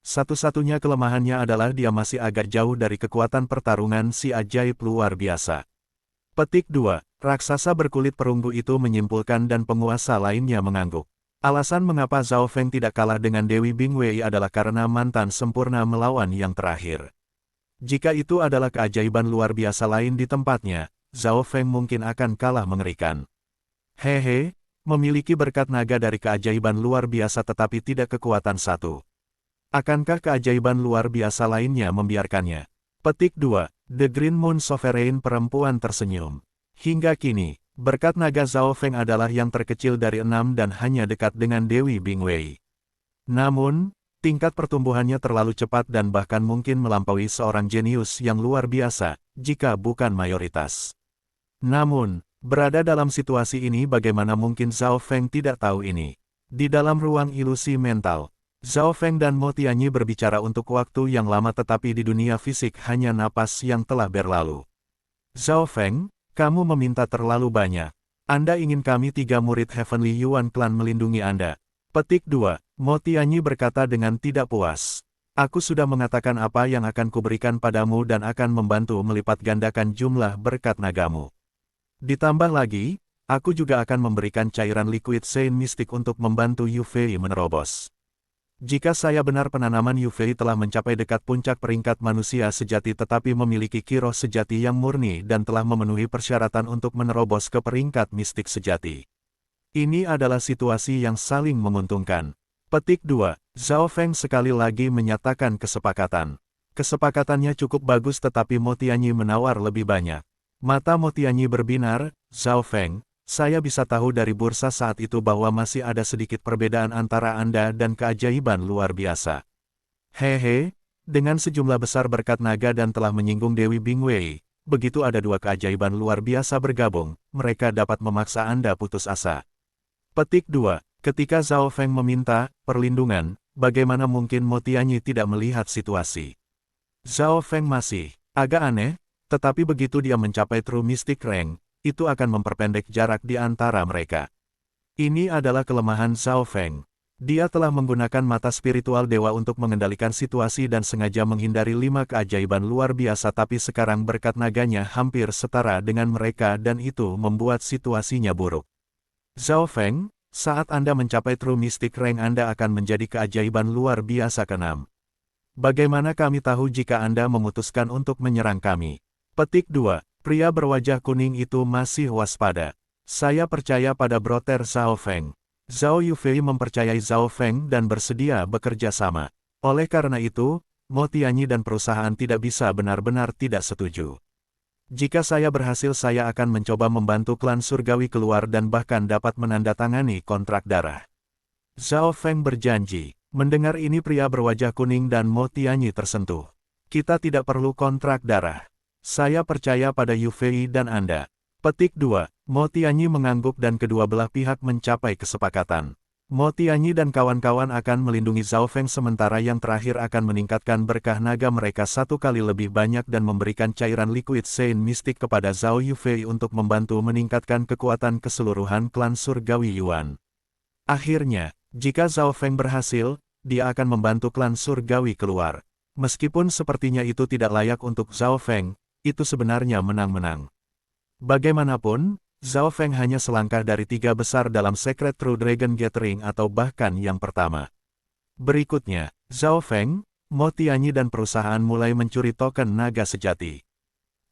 Satu-satunya kelemahannya adalah dia masih agak jauh dari kekuatan pertarungan si ajaib luar biasa. Petik 2. Raksasa berkulit perunggu itu menyimpulkan dan penguasa lainnya mengangguk. Alasan mengapa Zhao Feng tidak kalah dengan Dewi Bingwei adalah karena mantan sempurna melawan yang terakhir. Jika itu adalah keajaiban luar biasa lain di tempatnya, Zhao Feng mungkin akan kalah mengerikan. Hehe. Memiliki berkat naga dari keajaiban luar biasa tetapi tidak kekuatan satu. Akankah keajaiban luar biasa lainnya membiarkannya? Petik 2. The Green Moon Sovereign perempuan tersenyum. Hingga kini, berkat naga Zhao Feng adalah yang terkecil dari 6 dan hanya dekat dengan Dewi Bingwei. Namun, tingkat pertumbuhannya terlalu cepat dan bahkan mungkin melampaui seorang jenius yang luar biasa, jika bukan mayoritas. Namun, berada dalam situasi ini bagaimana mungkin Zhao Feng tidak tahu ini? Di dalam ruang ilusi mental, Zhao Feng dan Mo Tianyi berbicara untuk waktu yang lama tetapi di dunia fisik hanya napas yang telah berlalu. Zhao Feng, kamu meminta terlalu banyak. Anda ingin kami 3 murid Heavenly Yuan Clan melindungi Anda. Petik 2. Mo Tianyi berkata dengan tidak puas. Aku sudah mengatakan apa yang akan kuberikan padamu dan akan membantu melipat gandakan jumlah berkat nagamu. Ditambah lagi, aku juga akan memberikan cairan liquid Saint Mystic untuk membantu Yufei menerobos. Jika saya benar penanaman Yufei telah mencapai dekat puncak peringkat manusia sejati tetapi memiliki kiroh sejati yang murni dan telah memenuhi persyaratan untuk menerobos ke peringkat mistik sejati. Ini adalah situasi yang saling menguntungkan. Petik 2. Zhao Feng sekali lagi menyatakan kesepakatan. Kesepakatannya cukup bagus tetapi Mo Tianyi menawar lebih banyak. Mata Mo Tianyi berbinar, Zhao Feng, saya bisa tahu dari bursa saat itu bahwa masih ada sedikit perbedaan antara Anda dan keajaiban luar biasa. Hehe, dengan sejumlah besar berkat naga dan telah menyinggung Dewi Bingwei, begitu ada 2 keajaiban luar biasa bergabung, mereka dapat memaksa Anda putus asa. Petik 2. Ketika Zhao Feng meminta perlindungan, bagaimana mungkin Mo Tianyi tidak melihat situasi? Zhao Feng masih agak aneh, tetapi begitu dia mencapai True Mystic Rank, itu akan memperpendek jarak di antara mereka. Ini adalah kelemahan Zhao Feng. Dia telah menggunakan mata spiritual dewa untuk mengendalikan situasi dan sengaja menghindari 5 keajaiban luar biasa, tapi sekarang berkat naganya hampir setara dengan mereka dan itu membuat situasinya buruk. Zhao Feng, saat Anda mencapai True Mystic Rank Anda akan menjadi keajaiban luar biasa ke-6. Bagaimana kami tahu jika Anda memutuskan untuk menyerang kami? Petik 2. Pria berwajah kuning itu masih waspada. Saya percaya pada Brother Zhao Feng. Zhao Yufei mempercayai Zhao Feng dan bersedia bekerja sama. Oleh karena itu, Mo Tianyi dan perusahaan tidak bisa benar-benar tidak setuju. Jika saya berhasil saya akan mencoba membantu klan surgawi keluar dan bahkan dapat menandatangani kontrak darah. Zhao Feng berjanji. Mendengar ini pria berwajah kuning dan Mo Tianyi tersentuh. Kita tidak perlu kontrak darah. Saya percaya pada Yufei dan Anda. Petik 2. Mo Tianyi mengangguk dan kedua belah pihak mencapai kesepakatan. Mo Tianyi dan kawan-kawan akan melindungi Zhao Feng sementara yang terakhir akan meningkatkan berkah naga mereka 1 kali lebih banyak dan memberikan cairan liquid Saint Mystic kepada Zhao Yufei untuk membantu meningkatkan kekuatan keseluruhan klan surgawi Yuan. Akhirnya, jika Zhao Feng berhasil, dia akan membantu klan surgawi keluar. Meskipun sepertinya itu tidak layak untuk Zhao Feng, itu sebenarnya menang-menang. Bagaimanapun, Zhao Feng hanya selangkah dari 3 besar dalam Secret True Dragon Gathering atau bahkan yang pertama. Berikutnya, Zhao Feng, Mo Tianyi dan perusahaan mulai mencuri token naga sejati.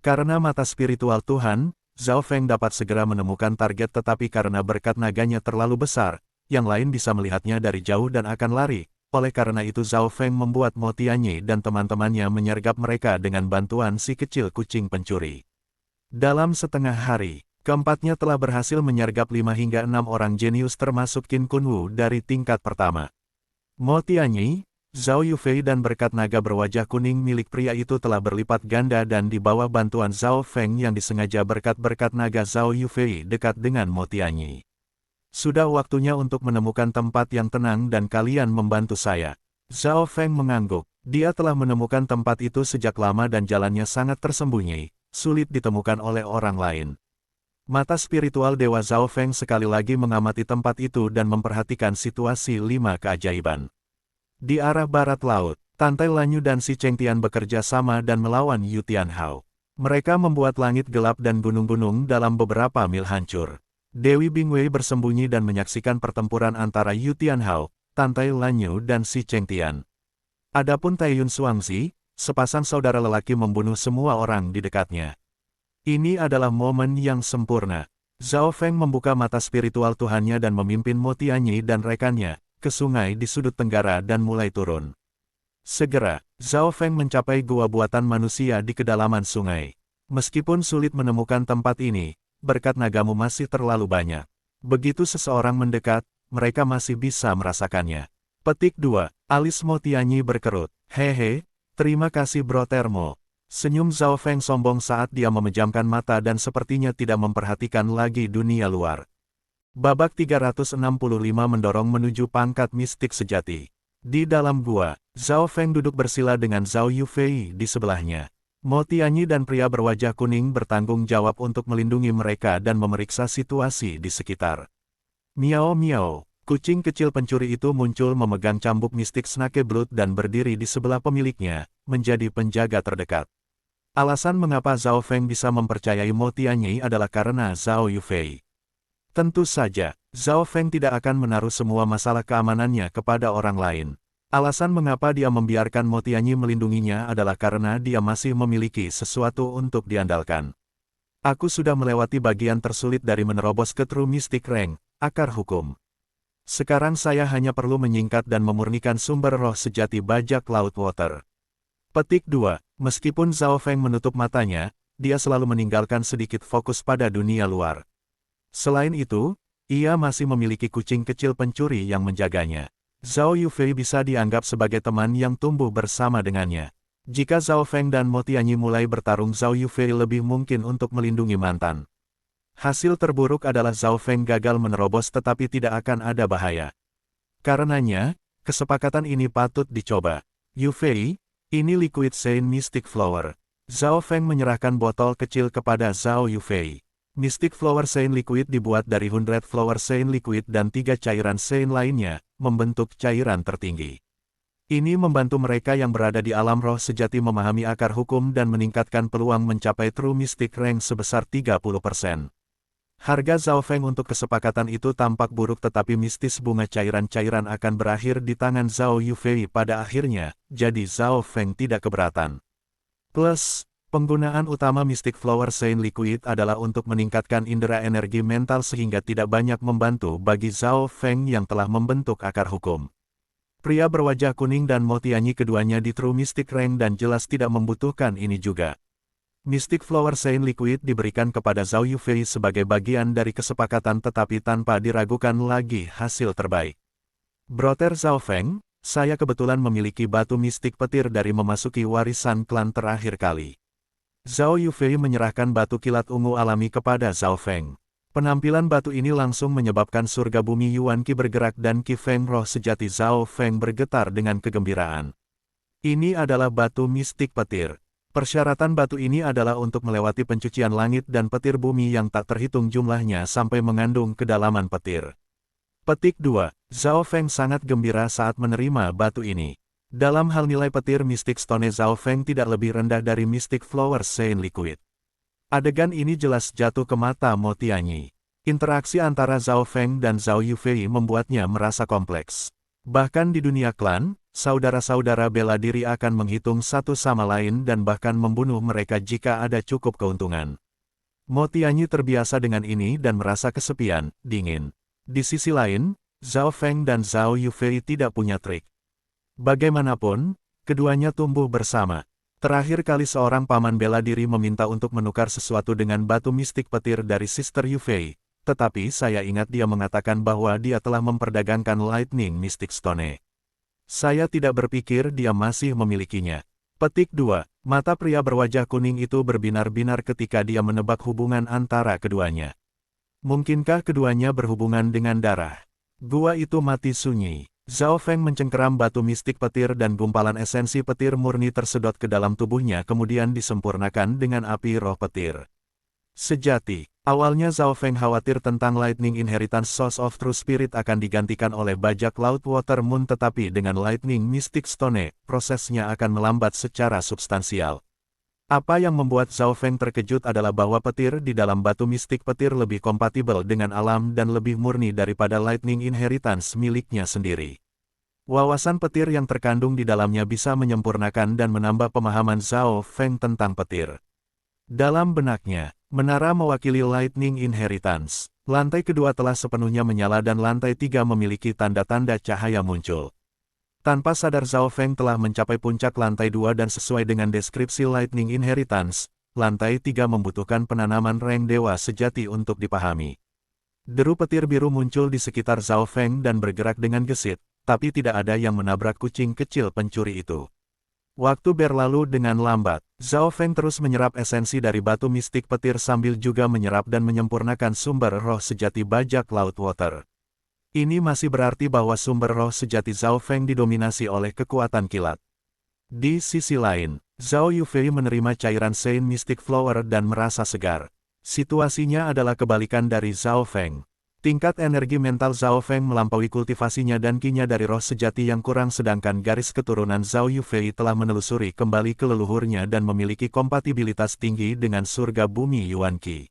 Karena mata spiritual Tuhan, Zhao Feng dapat segera menemukan target tetapi karena berkat naganya terlalu besar, yang lain bisa melihatnya dari jauh dan akan lari. Oleh karena itu Zhao Feng membuat Mo Tianyi dan teman-temannya menyergap mereka dengan bantuan si kecil kucing pencuri. Dalam setengah hari, keempatnya telah berhasil menyergap 5 hingga 6 orang jenius termasuk Qin Kunwu dari tingkat pertama. Mo Tianyi, Zhao Yufei dan berkat naga berwajah kuning milik pria itu telah berlipat ganda dan di bawah bantuan Zhao Feng yang disengaja berkat-berkat naga Zhao Yufei dekat dengan Mo Tianyi. Sudah waktunya untuk menemukan tempat yang tenang dan kalian membantu saya. Zhao Feng mengangguk. Dia telah menemukan tempat itu sejak lama dan jalannya sangat tersembunyi, sulit ditemukan oleh orang lain. Mata spiritual Dewa Zhao Feng sekali lagi mengamati tempat itu dan memperhatikan situasi 5 keajaiban. Di arah barat laut, Tantai Lanyu dan Si Chengtian bekerja sama dan melawan Yu Tianhao. Mereka membuat langit gelap dan gunung-gunung dalam beberapa mil hancur. Dewi Bingwei bersembunyi dan menyaksikan pertempuran antara Yu Tianhao, Tantai Lanyu dan Si Chengtian. Adapun Taiyun Xuangzi, sepasang saudara lelaki membunuh semua orang di dekatnya. Ini adalah momen yang sempurna. Zhao Feng membuka mata spiritual Tuhannya dan memimpin Mo Tianyi dan rekannya ke sungai di sudut tenggara dan mulai turun. Segera, Zhao Feng mencapai gua buatan manusia di kedalaman sungai. Meskipun sulit menemukan tempat ini, berkat nagamu masih terlalu banyak. Begitu seseorang mendekat, mereka masih bisa merasakannya. Petik 2. Alis Mo Tianyi berkerut. Hehe, terima kasih Brother Mo. Senyum Zhao Feng sombong saat dia memejamkan mata dan sepertinya tidak memperhatikan lagi dunia luar. Babak 365 mendorong menuju pangkat mistik sejati. Di dalam gua, Zhao Feng duduk bersila dengan Zhao Yufei di sebelahnya. Mo Tianyi dan pria berwajah kuning bertanggung jawab untuk melindungi mereka dan memeriksa situasi di sekitar. Miao miao, kucing kecil pencuri itu muncul memegang cambuk mistik Snake Blood dan berdiri di sebelah pemiliknya, menjadi penjaga terdekat. Alasan mengapa Zhao Feng bisa mempercayai Mo Tianyi adalah karena Zhao Yufei. Tentu saja, Zhao Feng tidak akan menaruh semua masalah keamanannya kepada orang lain. Alasan mengapa dia membiarkan Mo Tianyi melindunginya adalah karena dia masih memiliki sesuatu untuk diandalkan. Aku sudah melewati bagian tersulit dari menerobos ke True Mystic Rank, akar hukum. Sekarang saya hanya perlu menyingkat dan memurnikan sumber roh sejati bajak laut water. Petik 2. Meskipun Zhao Feng menutup matanya, dia selalu meninggalkan sedikit fokus pada dunia luar. Selain itu, ia masih memiliki kucing kecil pencuri yang menjaganya. Zhao Yufei bisa dianggap sebagai teman yang tumbuh bersama dengannya. Jika Zhao Feng dan Mo Tianyi mulai bertarung, Zhao Yufei lebih mungkin untuk melindungi mantan. Hasil terburuk adalah Zhao Feng gagal menerobos tetapi tidak akan ada bahaya. Karenanya, Kesepakatan ini patut dicoba. Yufei, ini Liquid Saint Mystic Flower. Zhao Feng menyerahkan botol kecil kepada Zhao Yufei. Mystic Flower Saint Liquid dibuat dari 100 Flower Saint Liquid dan 3 cairan Saint lainnya, membentuk cairan tertinggi. Ini membantu mereka yang berada di alam roh sejati memahami akar hukum dan meningkatkan peluang mencapai True Mystic Rank sebesar 30%. Harga Zhao Feng untuk kesepakatan itu tampak buruk tetapi mistis bunga cairan-cairan akan berakhir di tangan Zhao Yufei pada akhirnya, jadi Zhao Feng tidak keberatan. Plus, penggunaan utama Mystic Flower Saint Liquid adalah untuk meningkatkan indera energi mental sehingga tidak banyak membantu bagi Zhao Feng yang telah membentuk akar hukum. Pria berwajah kuning dan Motianyi keduanya di True Mystic Rank dan jelas tidak membutuhkan ini juga. Mystic Flower Saint Liquid diberikan kepada Zhao Yufei sebagai bagian dari kesepakatan tetapi tanpa diragukan lagi hasil terbaik. Brother Zhao Feng, saya kebetulan memiliki batu mistik petir dari memasuki warisan klan terakhir kali. Zhao Yufei menyerahkan batu kilat ungu alami kepada Zhao Feng. Penampilan batu ini langsung menyebabkan surga bumi Yuan Qi bergerak dan Qi Feng roh sejati Zhao Feng bergetar dengan kegembiraan. Ini adalah batu mistik petir. Persyaratan batu ini adalah untuk melewati pencucian langit dan petir bumi yang tak terhitung jumlahnya sampai mengandung kedalaman petir. Petik 2. Zhao Feng sangat gembira saat menerima batu ini. Dalam hal nilai petir Mystic Stone Zhao Feng tidak lebih rendah dari Mystic Flower Saint Liquid. Adegan ini jelas jatuh ke mata Motianyi. Interaksi antara Zhao Feng dan Zhao Yufei membuatnya merasa kompleks. Bahkan di dunia klan, saudara-saudara bela diri akan menghitung satu sama lain dan bahkan membunuh mereka jika ada cukup keuntungan. Motianyi terbiasa dengan ini dan merasa kesepian, dingin. Di sisi lain, Zhao Feng dan Zhao Yufei tidak punya trik. Bagaimanapun, keduanya tumbuh bersama. Terakhir kali seorang paman bela diri meminta untuk menukar sesuatu dengan batu mistik petir dari Sister Yufei, tetapi saya ingat dia mengatakan bahwa dia telah memperdagangkan Lightning Mystic Stone. Saya tidak berpikir dia masih memilikinya. Petik 2. Mata pria berwajah kuning itu berbinar-binar ketika dia menebak hubungan antara keduanya. Mungkinkah keduanya berhubungan dengan darah? Gua itu mati sunyi. Zhao Feng mencengkeram batu mistik petir dan gumpalan esensi petir murni tersedot ke dalam tubuhnya kemudian disempurnakan dengan api roh petir. Sejati, awalnya Zhao Feng khawatir tentang Lightning Inheritance Source of True Spirit akan digantikan oleh bajak laut Water Moon tetapi dengan Lightning Mystic Stone, prosesnya akan melambat secara substansial. Apa yang membuat Zhao Feng terkejut adalah bahwa petir di dalam batu mistik petir lebih kompatibel dengan alam dan lebih murni daripada Lightning Inheritance miliknya sendiri. Wawasan petir yang terkandung di dalamnya bisa menyempurnakan dan menambah pemahaman Zhao Feng tentang petir. Dalam benaknya, menara mewakili Lightning Inheritance. Lantai kedua telah sepenuhnya menyala dan lantai 3 memiliki tanda-tanda cahaya muncul. Tanpa sadar Zhao Feng telah mencapai puncak lantai 2 dan sesuai dengan deskripsi Lightning Inheritance, lantai 3 membutuhkan penanaman rank dewa sejati untuk dipahami. Deru petir biru muncul di sekitar Zhao Feng dan bergerak dengan gesit, tapi tidak ada yang menabrak kucing kecil pencuri itu. Waktu berlalu dengan lambat, Zhao Feng terus menyerap esensi dari batu mistik petir sambil juga menyerap dan menyempurnakan sumber roh sejati bajak laut water. Ini masih berarti bahwa sumber roh sejati Zhao Feng didominasi oleh kekuatan kilat. Di sisi lain, Zhao Yufei menerima cairan Saint Mystic Flower dan merasa segar. Situasinya adalah kebalikan dari Zhao Feng. Tingkat energi mental Zhao Feng melampaui kultivasinya dan kinya dari roh sejati yang kurang sedangkan garis keturunan Zhao Yufei telah menelusuri kembali ke leluhurnya dan memiliki kompatibilitas tinggi dengan surga bumi Yuan Qi.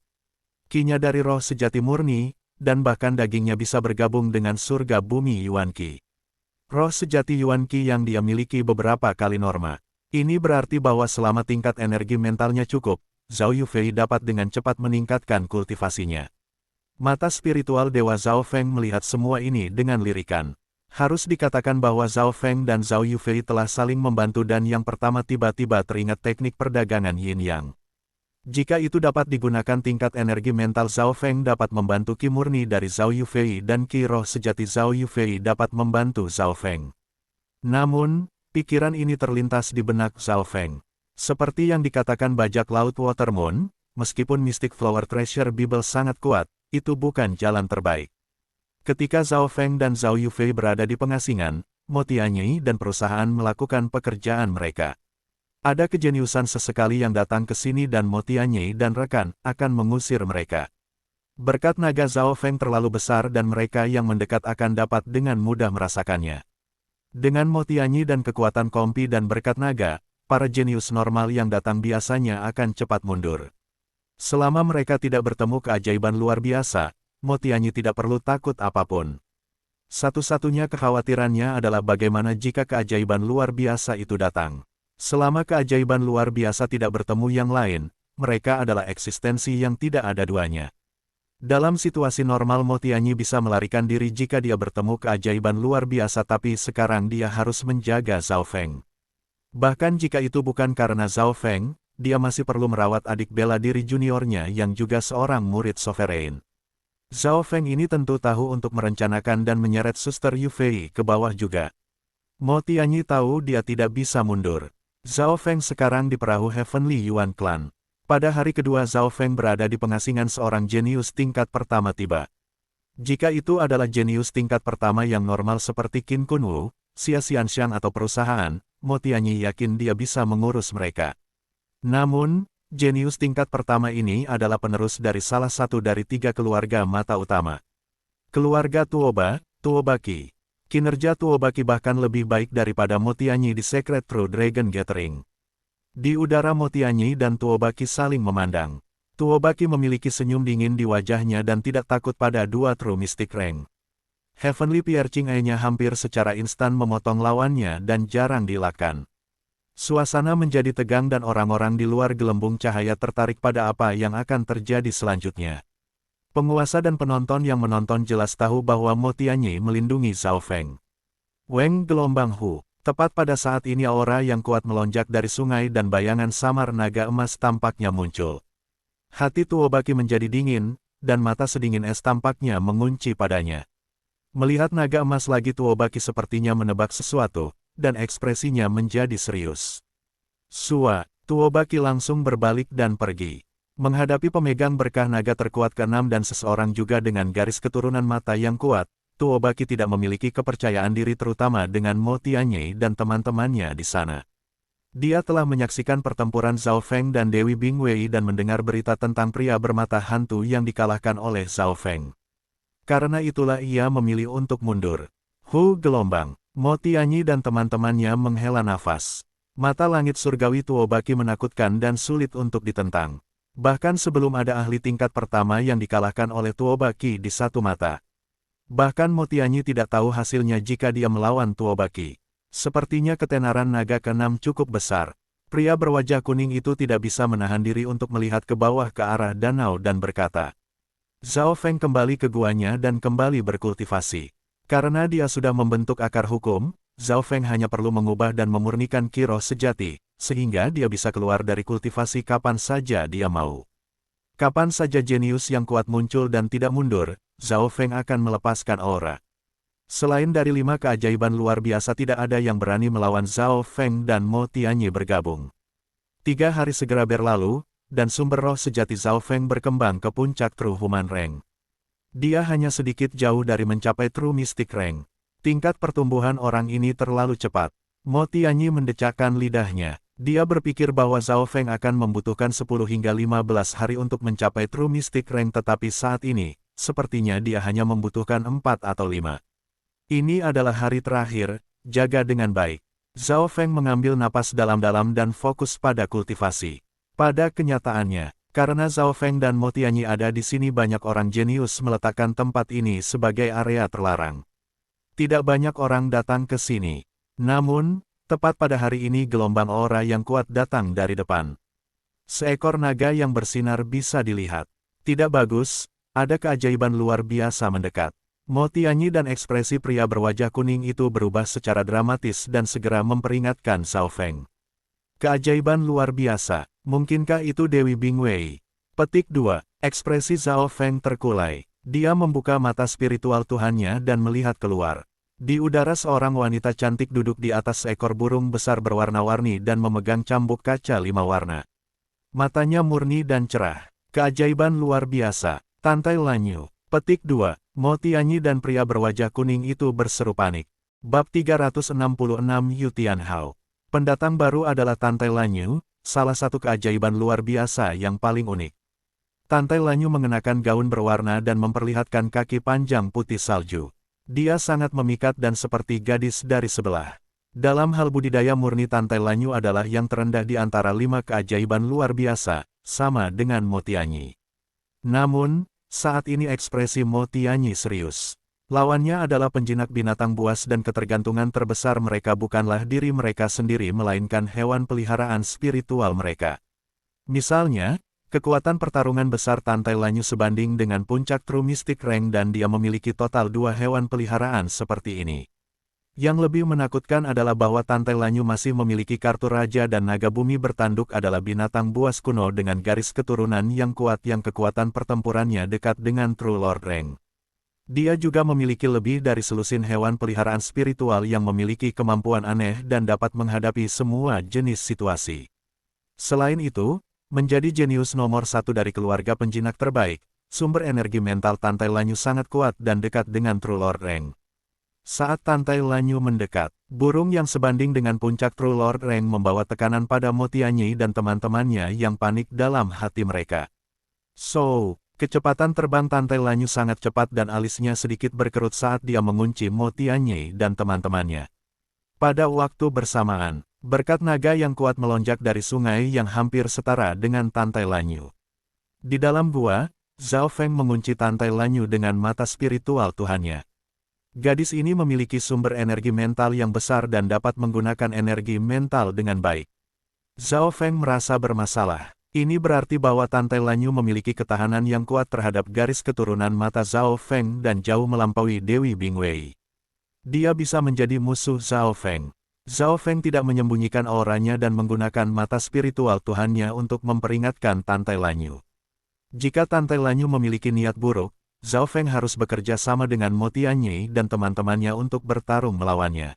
Kinya dari roh sejati murni, dan bahkan dagingnya bisa bergabung dengan surga bumi Yuan Qi. Roh sejati Yuan Qi yang dia miliki beberapa kali norma. Ini berarti bahwa selama tingkat energi mentalnya cukup, Zhao Yufei dapat dengan cepat meningkatkan kultivasinya. Mata spiritual Dewa Zhao Feng melihat semua ini dengan lirikan. Harus dikatakan bahwa Zhao Feng dan Zhao Yufei telah saling membantu dan yang pertama tiba-tiba teringat teknik perdagangan Yin Yang. Jika itu dapat digunakan tingkat energi mental Zhao Feng dapat membantu Qi murni dari Zhao Yufei dan Qi roh sejati Zhao Yufei dapat membantu Zhao Feng. Namun, pikiran ini terlintas di benak Zhao Feng. Seperti yang dikatakan bajak laut Water Moon, meskipun Mystic Flower Treasure Bible sangat kuat, itu bukan jalan terbaik. Ketika Zhao Feng dan Zhao Yufei berada di pengasingan, Mo Tianyi dan perusahaan melakukan pekerjaan mereka. Ada kejeniusan sesekali yang datang ke sini dan Mo Tianyi dan rekan akan mengusir mereka. Berkat naga Zhao Feng terlalu besar dan mereka yang mendekat akan dapat dengan mudah merasakannya. Dengan Mo Tianyi dan kekuatan kompi dan berkat naga, para jenius normal yang datang biasanya akan cepat mundur. Selama mereka tidak bertemu keajaiban luar biasa, Mo Tianyi tidak perlu takut apapun. Satu-satunya kekhawatirannya adalah bagaimana jika keajaiban luar biasa itu datang. Selama keajaiban luar biasa tidak bertemu yang lain, mereka adalah eksistensi yang tidak ada duanya. Dalam situasi normal Mo Tianyi bisa melarikan diri jika dia bertemu keajaiban luar biasa, tapi sekarang dia harus menjaga Zhao Feng. Bahkan jika itu bukan karena Zhao Feng, dia masih perlu merawat adik bela diri juniornya yang juga seorang murid sovereign. Zhao Feng ini tentu tahu untuk merencanakan dan menyeret Suster Yu Fei ke bawah juga. Mo Tianyi tahu dia tidak bisa mundur. Zhao Feng sekarang di perahu Heavenly Yuan Clan. Pada hari kedua Zhao Feng berada di pengasingan seorang jenius tingkat pertama tiba. Jika itu adalah jenius tingkat pertama yang normal seperti Qin Kunwu, Xia Xianxiang atau perusahaan, Mo Tianyi yakin dia bisa mengurus mereka. Namun, jenius tingkat pertama ini adalah penerus dari salah satu dari 3 keluarga mata utama. Keluarga Tuoba, Tuobaki. Kinerja Tuobaki bahkan lebih baik daripada Mo Tianyi di Secret True Dragon Gathering. Di udara Mo Tianyi dan Tuobaki saling memandang. Tuobaki memiliki senyum dingin di wajahnya dan tidak takut pada 2 True Mystic Rank. Heavenly Piercing Eye-nya hampir secara instan memotong lawannya dan jarang dielakkan. Suasana menjadi tegang dan orang-orang di luar gelembung cahaya tertarik pada apa yang akan terjadi selanjutnya. Penguasa dan penonton yang menonton jelas tahu bahwa Mo Tianyi melindungi Zhao Feng. Weng Gelombang Hu. Tepat pada saat ini aura yang kuat melonjak dari sungai dan bayangan samar naga emas tampaknya muncul. Hati Tuobaki menjadi dingin, dan mata sedingin es tampaknya mengunci padanya. Melihat naga emas lagi Tuobaki sepertinya menebak sesuatu, dan ekspresinya menjadi serius. Sua, Tuobaki langsung berbalik dan pergi. Menghadapi pemegang berkah naga terkuat ke-6 dan seseorang juga dengan garis keturunan mata yang kuat, Tuobaki tidak memiliki kepercayaan diri terutama dengan Mo Tianyi dan teman-temannya di sana. Dia telah menyaksikan pertempuran Zhao Feng dan Dewi Bingwei dan mendengar berita tentang pria bermata hantu yang dikalahkan oleh Zhao Feng. Karena itulah ia memilih untuk mundur. Hu Gelombang, Mo Tianyi dan teman-temannya menghela nafas. Mata langit surgawi Tuobaki menakutkan dan sulit untuk ditentang. Bahkan sebelum ada ahli tingkat pertama yang dikalahkan oleh Tuobaki di satu mata. Bahkan Mo Tianyi tidak tahu hasilnya jika dia melawan Tuobaki. Sepertinya ketenaran naga ke-6 cukup besar. Pria berwajah kuning itu tidak bisa menahan diri untuk melihat ke bawah ke arah danau dan berkata. Zhao Feng kembali ke guanya dan kembali berkultivasi. Karena dia sudah membentuk akar hukum, Zhao Feng hanya perlu mengubah dan memurnikan Qi Roh sejati, sehingga dia bisa keluar dari kultivasi kapan saja dia mau. Kapan saja jenius yang kuat muncul dan tidak mundur, Zhao Feng akan melepaskan aura. Selain dari 5 keajaiban luar biasa tidak ada yang berani melawan Zhao Feng dan Mo Tianyi bergabung. 3 hari segera berlalu, dan sumber roh sejati Zhao Feng berkembang ke puncak True Human Rank. Dia hanya sedikit jauh dari mencapai True Mystic Rank. Tingkat pertumbuhan orang ini terlalu cepat. Mo Tianyi mendecakkan lidahnya. Dia berpikir bahwa Zhao Feng akan membutuhkan 10 hingga 15 hari untuk mencapai True Mystic Rank, tetapi saat ini, sepertinya dia hanya membutuhkan 4 atau 5. Ini adalah hari terakhir, jaga dengan baik. Zhao Feng mengambil napas dalam-dalam dan fokus pada kultivasi. Pada kenyataannya, karena Zhao Feng dan Mo Tianyi ada di sini, banyak orang jenius meletakkan tempat ini sebagai area terlarang. Tidak banyak orang datang ke sini. Namun, tepat pada hari ini gelombang aura yang kuat datang dari depan. Seekor naga yang bersinar bisa dilihat. Tidak bagus, ada keajaiban luar biasa mendekat. Mo Tianyi dan ekspresi pria berwajah kuning itu berubah secara dramatis dan segera memperingatkan Zhao Feng. Keajaiban luar biasa, mungkinkah itu Dewi Bingwei? Petik 2, ekspresi Zhao Feng terkulai. Dia membuka mata spiritual Tuhannya dan melihat keluar. Di udara seorang wanita cantik duduk di atas seekor burung besar berwarna-warni dan memegang cambuk kaca 5 warna. Matanya murni dan cerah. Keajaiban luar biasa. Tantai Lanyu. Petik 2. Mo Tianyi dan pria berwajah kuning itu berseru panik. Bab 366 Yutian Hao. Pendatang baru adalah Tantai Lanyu, salah satu keajaiban luar biasa yang paling unik. Tantai Lanyu mengenakan gaun berwarna dan memperlihatkan kaki panjang putih salju. Dia sangat memikat dan seperti gadis dari sebelah. Dalam hal budidaya murni Tantai Lanyu adalah yang terendah di antara 5 keajaiban luar biasa, sama dengan Mo Tianyi. Namun, saat ini ekspresi Mo Tianyi serius. Lawannya adalah penjinak binatang buas dan ketergantungan terbesar mereka bukanlah diri mereka sendiri melainkan hewan peliharaan spiritual mereka. Misalnya, kekuatan pertarungan besar Tantai Lanyu sebanding dengan puncak True Mystic Rank dan dia memiliki total 2 hewan peliharaan seperti ini. Yang lebih menakutkan adalah bahwa Tantai Lanyu masih memiliki kartu raja dan naga bumi bertanduk adalah binatang buas kuno dengan garis keturunan yang kuat yang kekuatan pertempurannya dekat dengan True Lord Rank. Dia juga memiliki lebih dari selusin hewan peliharaan spiritual yang memiliki kemampuan aneh dan dapat menghadapi semua jenis situasi. Selain itu, menjadi jenius nomor 1 dari keluarga penjinak terbaik, sumber energi mental Tantai Lanyu sangat kuat dan dekat dengan True Lord Rank. Saat Tantai Lanyu mendekat, burung yang sebanding dengan puncak True Lord Rank membawa tekanan pada Mo Tianyi dan teman-temannya yang panik dalam hati mereka. Kecepatan terbang Tantai Lanyu sangat cepat dan alisnya sedikit berkerut saat dia mengunci Mo Tianyi dan teman-temannya. Pada waktu bersamaan, berkat naga yang kuat melonjak dari sungai yang hampir setara dengan Tantai Lanyu. Di dalam gua, Zhao Feng mengunci Tantai Lanyu dengan mata spiritual Tuhannya. Gadis ini memiliki sumber energi mental yang besar dan dapat menggunakan energi mental dengan baik. Zhao Feng merasa bermasalah. Ini berarti bahwa Tantai Lanyu memiliki ketahanan yang kuat terhadap garis keturunan mata Zhao Feng dan jauh melampaui Dewi Bingwei. Dia bisa menjadi musuh Zhao Feng. Zhao Feng tidak menyembunyikan auranya dan menggunakan mata spiritual Tuhannya untuk memperingatkan Tantai Lanyu. Jika Tantai Lanyu memiliki niat buruk, Zhao Feng harus bekerja sama dengan Mo Tianyi dan teman-temannya untuk bertarung melawannya.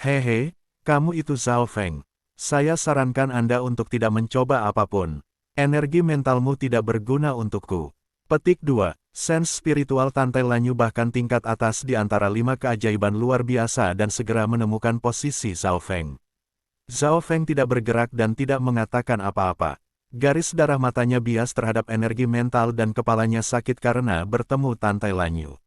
Hehe, kamu itu Zhao Feng. Saya sarankan Anda untuk tidak mencoba apapun. Energi mentalmu tidak berguna untukku. Petik 2. Sense spiritual Tantai Lanyu bahkan tingkat atas di antara 5 keajaiban luar biasa dan segera menemukan posisi Zhao Feng. Zhao Feng tidak bergerak dan tidak mengatakan apa-apa. Garis darah matanya bias terhadap energi mental dan kepalanya sakit karena bertemu Tantai Lanyu.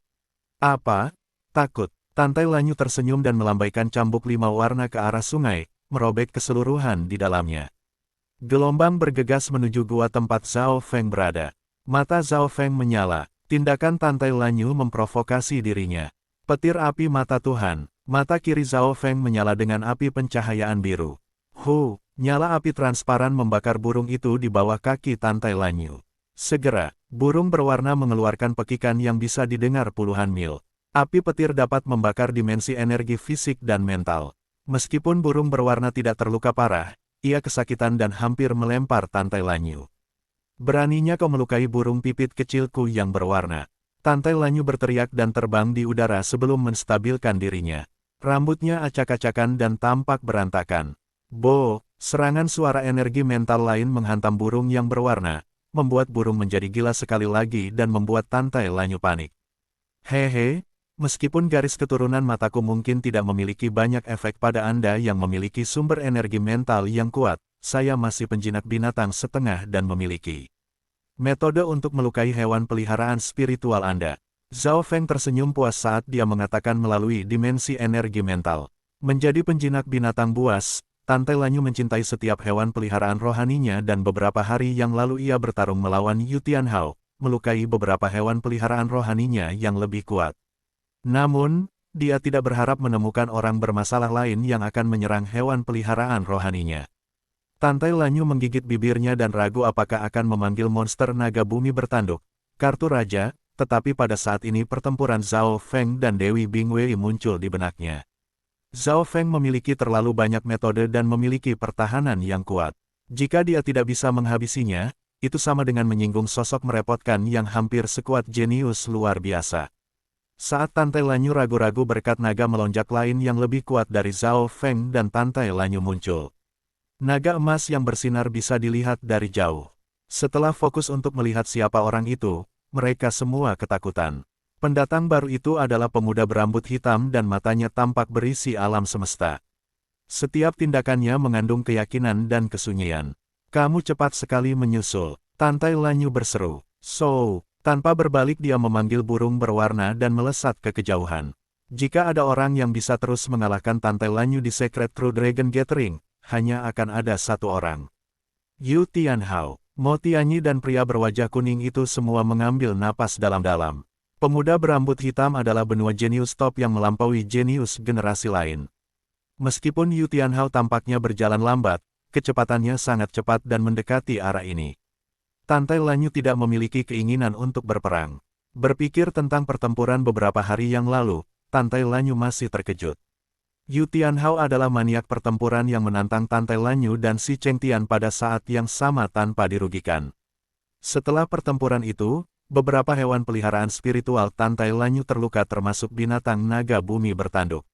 Apa? Takut. Tantai Lanyu tersenyum dan melambaikan cambuk 5 warna ke arah sungai, merobek keseluruhan di dalamnya. Gelombang bergegas menuju gua tempat Zhao Feng berada. Mata Zhao Feng menyala, tindakan Tantai Lanyu memprovokasi dirinya. Petir api mata Tuhan, mata kiri Zhao Feng menyala dengan api pencahayaan biru. Nyala api transparan membakar burung itu di bawah kaki Tantai Lanyu. Segera, burung berwarna mengeluarkan pekikan yang bisa didengar puluhan mil. Api petir dapat membakar dimensi energi fisik dan mental. Meskipun burung berwarna tidak terluka parah, ia kesakitan dan hampir melempar Tantai Lanyu. Beraninya kau melukai burung pipit kecilku yang berwarna. Tantai Lanyu berteriak dan terbang di udara sebelum menstabilkan dirinya. Rambutnya acak-acakan dan tampak berantakan. Serangan suara energi mental lain menghantam burung yang berwarna, membuat burung menjadi gila sekali lagi dan membuat Tantai Lanyu panik. Hehe. Meskipun garis keturunan mataku mungkin tidak memiliki banyak efek pada Anda yang memiliki sumber energi mental yang kuat, saya masih penjinak binatang setengah dan memiliki metode untuk melukai hewan peliharaan spiritual Anda. Zhao Feng tersenyum puas saat dia mengatakan melalui dimensi energi mental. Menjadi penjinak binatang buas, Tantai Lanyu mencintai setiap hewan peliharaan rohaninya dan beberapa hari yang lalu ia bertarung melawan Yutian Hao, melukai beberapa hewan peliharaan rohaninya yang lebih kuat. Namun, dia tidak berharap menemukan orang bermasalah lain yang akan menyerang hewan peliharaan rohaninya. Tantai Lanyu menggigit bibirnya dan ragu apakah akan memanggil monster naga bumi bertanduk, kartu raja, tetapi pada saat ini pertempuran Zhao Feng dan Dewi Bingwei muncul di benaknya. Zhao Feng memiliki terlalu banyak metode dan memiliki pertahanan yang kuat. Jika dia tidak bisa menghabisinya, itu sama dengan menyinggung sosok merepotkan yang hampir sekuat jenius luar biasa. Saat Tantai Lanyu ragu-ragu berkat naga melonjak lain yang lebih kuat dari Zhao Feng dan Tantai Lanyu muncul. Naga emas yang bersinar bisa dilihat dari jauh. Setelah fokus untuk melihat siapa orang itu, mereka semua ketakutan. Pendatang baru itu adalah pemuda berambut hitam dan matanya tampak berisi alam semesta. Setiap tindakannya mengandung keyakinan dan kesunyian. Kamu cepat sekali menyusul, Tantai Lanyu berseru. So, tanpa berbalik dia memanggil burung berwarna dan melesat ke kejauhan. Jika ada orang yang bisa terus mengalahkan Tantai Lanyu di Secret True Dragon Gathering, hanya akan ada satu orang. Yu Tianhao, Mo Tianyi dan pria berwajah kuning itu semua mengambil napas dalam-dalam. Pemuda berambut hitam adalah benua jenius top yang melampaui jenius generasi lain. Meskipun Yu Tianhao tampaknya berjalan lambat, kecepatannya sangat cepat dan mendekati arah ini. Tantai Lanyu tidak memiliki keinginan untuk berperang. Berpikir tentang pertempuran beberapa hari yang lalu, Tantai Lanyu masih terkejut. Yu Tianhao adalah maniak pertempuran yang menantang Tantai Lanyu dan Si Chengtian pada saat yang sama tanpa dirugikan. Setelah pertempuran itu, beberapa hewan peliharaan spiritual Tantai Lanyu terluka termasuk binatang naga bumi bertanduk.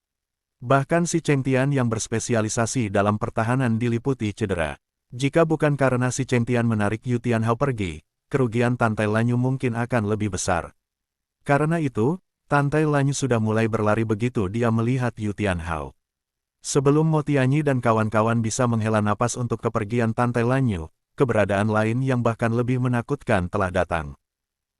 Bahkan Si Chengtian yang berspesialisasi dalam pertahanan diliputi cedera. Jika bukan karena Si Chengtian menarik Yu Tianhao pergi, kerugian Tantai Lanyu mungkin akan lebih besar. Karena itu, Tantai Lanyu sudah mulai berlari begitu dia melihat Yu Tianhao. Sebelum Mo Tianyi dan kawan-kawan bisa menghela napas untuk kepergian Tantai Lanyu, keberadaan lain yang bahkan lebih menakutkan telah datang.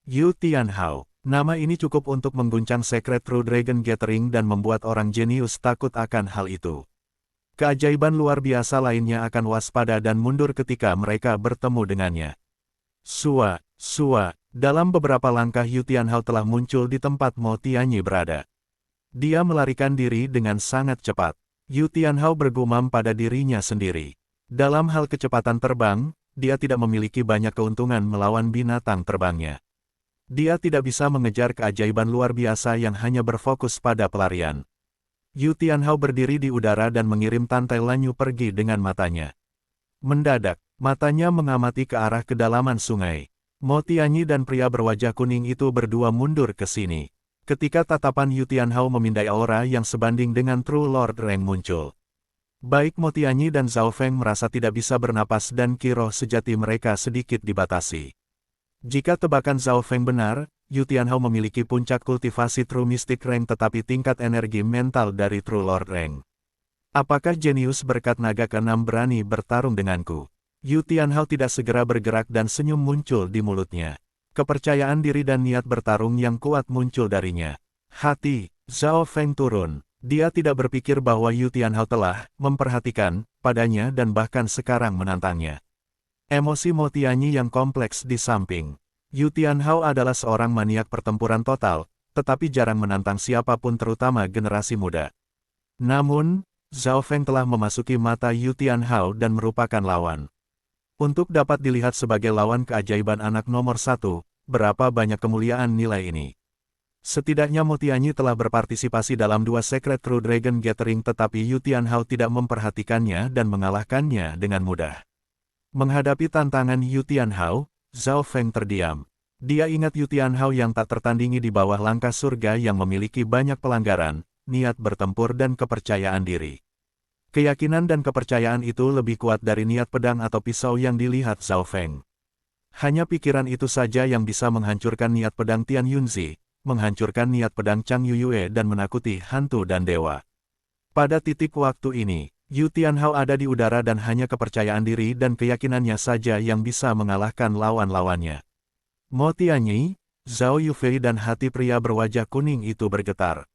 Yu Tianhao, nama ini cukup untuk mengguncang Secret True Dragon Gathering dan membuat orang jenius takut akan hal itu. Keajaiban luar biasa lainnya akan waspada dan mundur ketika mereka bertemu dengannya. Sua, dalam beberapa langkah Yu Tianhao telah muncul di tempat Mo Tianyi berada. Dia melarikan diri dengan sangat cepat. Yu Tianhao bergumam pada dirinya sendiri. Dalam hal kecepatan terbang, dia tidak memiliki banyak keuntungan melawan binatang terbangnya. Dia tidak bisa mengejar keajaiban luar biasa yang hanya berfokus pada pelarian. Yu Tianhao berdiri di udara dan mengirim Tantai Lanyu pergi dengan matanya. Mendadak, matanya mengamati ke arah kedalaman sungai. Mo Tianyi dan pria berwajah kuning itu berdua mundur ke sini. Ketika tatapan Yu Tianhao memindai aura yang sebanding dengan True Lord Reng muncul. Baik Mo Tianyi dan Zhao Feng merasa tidak bisa bernapas dan kiroh sejati mereka sedikit dibatasi. Jika tebakan Zhao Feng benar, Yu Tianhao memiliki puncak kultivasi True Mystic Reng tetapi tingkat energi mental dari True Lord Reng. Apakah jenius berkat naga ke-6 berani bertarung denganku? Yu Tianhao tidak segera bergerak dan senyum muncul di mulutnya. Kepercayaan diri dan niat bertarung yang kuat muncul darinya. Hati Zhao Feng turun. Dia tidak berpikir bahwa Yu Tianhao telah memperhatikan padanya dan bahkan sekarang menantangnya. Emosi Mo Tianyi yang kompleks di samping. Yu Tianhao adalah seorang maniak pertempuran total, tetapi jarang menantang siapapun terutama generasi muda. Namun, Zhao Feng telah memasuki mata Yu Tianhao dan merupakan lawan. Untuk dapat dilihat sebagai lawan keajaiban anak nomor 1, berapa banyak kemuliaan nilai ini. Setidaknya Mo Tianyi telah berpartisipasi dalam 2 Secret True Dragon Gathering tetapi Yu Tianhao tidak memperhatikannya dan mengalahkannya dengan mudah. Menghadapi tantangan Yu Tianhao, Zhao Feng terdiam. Dia ingat Yu Tianhao yang tak tertandingi di bawah langkah surga yang memiliki banyak pelanggaran, niat bertempur dan kepercayaan diri. Keyakinan dan kepercayaan itu lebih kuat dari niat pedang atau pisau yang dilihat Zhao Feng. Hanya pikiran itu saja yang bisa menghancurkan niat pedang Tian Yunzi, menghancurkan niat pedang Chang Yuyue dan menakuti hantu dan dewa. Pada titik waktu ini, Yu Tianhao ada di udara dan hanya kepercayaan diri dan keyakinannya saja yang bisa mengalahkan lawan-lawannya. Mo Tianyi, Zhao Yufei dan hati pria berwajah kuning itu bergetar.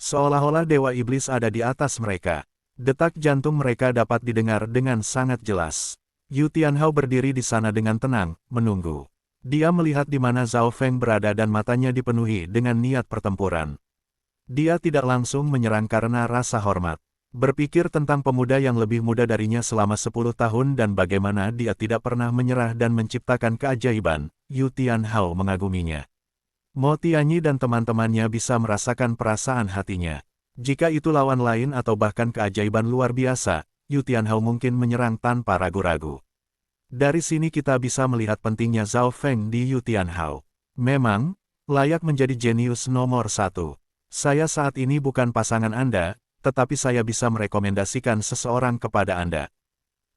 Seolah-olah dewa iblis ada di atas mereka. Detak jantung mereka dapat didengar dengan sangat jelas. Yu Tianhao berdiri di sana dengan tenang, menunggu. Dia melihat di mana Zhao Feng berada dan matanya dipenuhi dengan niat pertempuran. Dia tidak langsung menyerang karena rasa hormat. Berpikir tentang pemuda yang lebih muda darinya selama 10 tahun dan bagaimana dia tidak pernah menyerah dan menciptakan keajaiban, Yu Tianhao mengaguminya. Mo Tianyi dan teman-temannya bisa merasakan perasaan hatinya. Jika itu lawan lain atau bahkan keajaiban luar biasa, Yu Tianhao mungkin menyerang tanpa ragu-ragu. Dari sini kita bisa melihat pentingnya Zhao Feng di Yu Tianhao. Memang, layak menjadi jenius nomor 1. Saya saat ini bukan pasangan Anda, tetapi saya bisa merekomendasikan seseorang kepada Anda.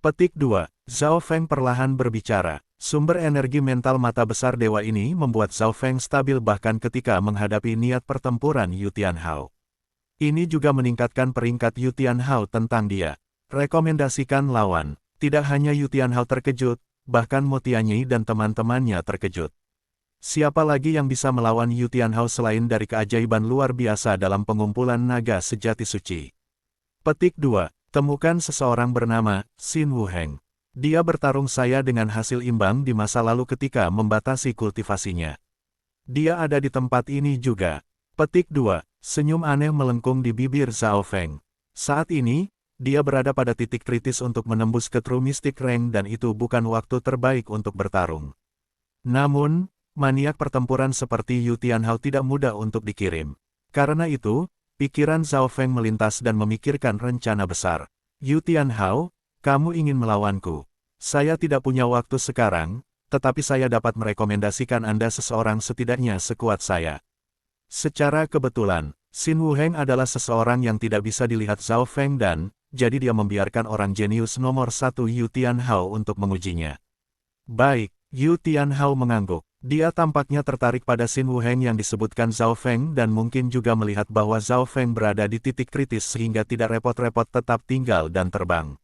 Petik 2. Zhao Feng perlahan berbicara. Sumber energi mental mata besar dewa ini membuat Zhao Feng stabil bahkan ketika menghadapi niat pertempuran Yu Tianhao. Ini juga meningkatkan peringkat Yu Tianhao tentang dia. Rekomendasikan lawan. Tidak hanya Yu Tianhao terkejut, bahkan Mo Tianyi dan teman-temannya terkejut. Siapa lagi yang bisa melawan Yu Tianhao selain dari keajaiban luar biasa dalam pengumpulan naga sejati suci? Petik 2. Temukan seseorang bernama Xin Wuheng. Dia bertarung saya dengan hasil imbang di masa lalu ketika membatasi kultivasinya. Dia ada di tempat ini juga. Petik 2. Senyum aneh melengkung di bibir Zhao Feng. Saat ini, dia berada pada titik kritis untuk menembus ke True Mystic Rank dan itu bukan waktu terbaik untuk bertarung. Namun, maniak pertempuran seperti Yu Tianhao tidak mudah untuk dikirim. Karena itu, pikiran Zhao Feng melintas dan memikirkan rencana besar. Yu Tianhao, kamu ingin melawanku. Saya tidak punya waktu sekarang, tetapi saya dapat merekomendasikan Anda seseorang setidaknya sekuat saya. Secara kebetulan, Xin Wuheng adalah seseorang yang tidak bisa dilihat Zhao Feng dan, jadi dia membiarkan orang jenius nomor 1 Yu Tianhao untuk mengujinya. Baik, Yu Tianhao mengangguk. Dia tampaknya tertarik pada Xin Wuheng yang disebutkan Zhao Feng dan mungkin juga melihat bahwa Zhao Feng berada di titik kritis sehingga tidak repot-repot tetap tinggal dan terbang.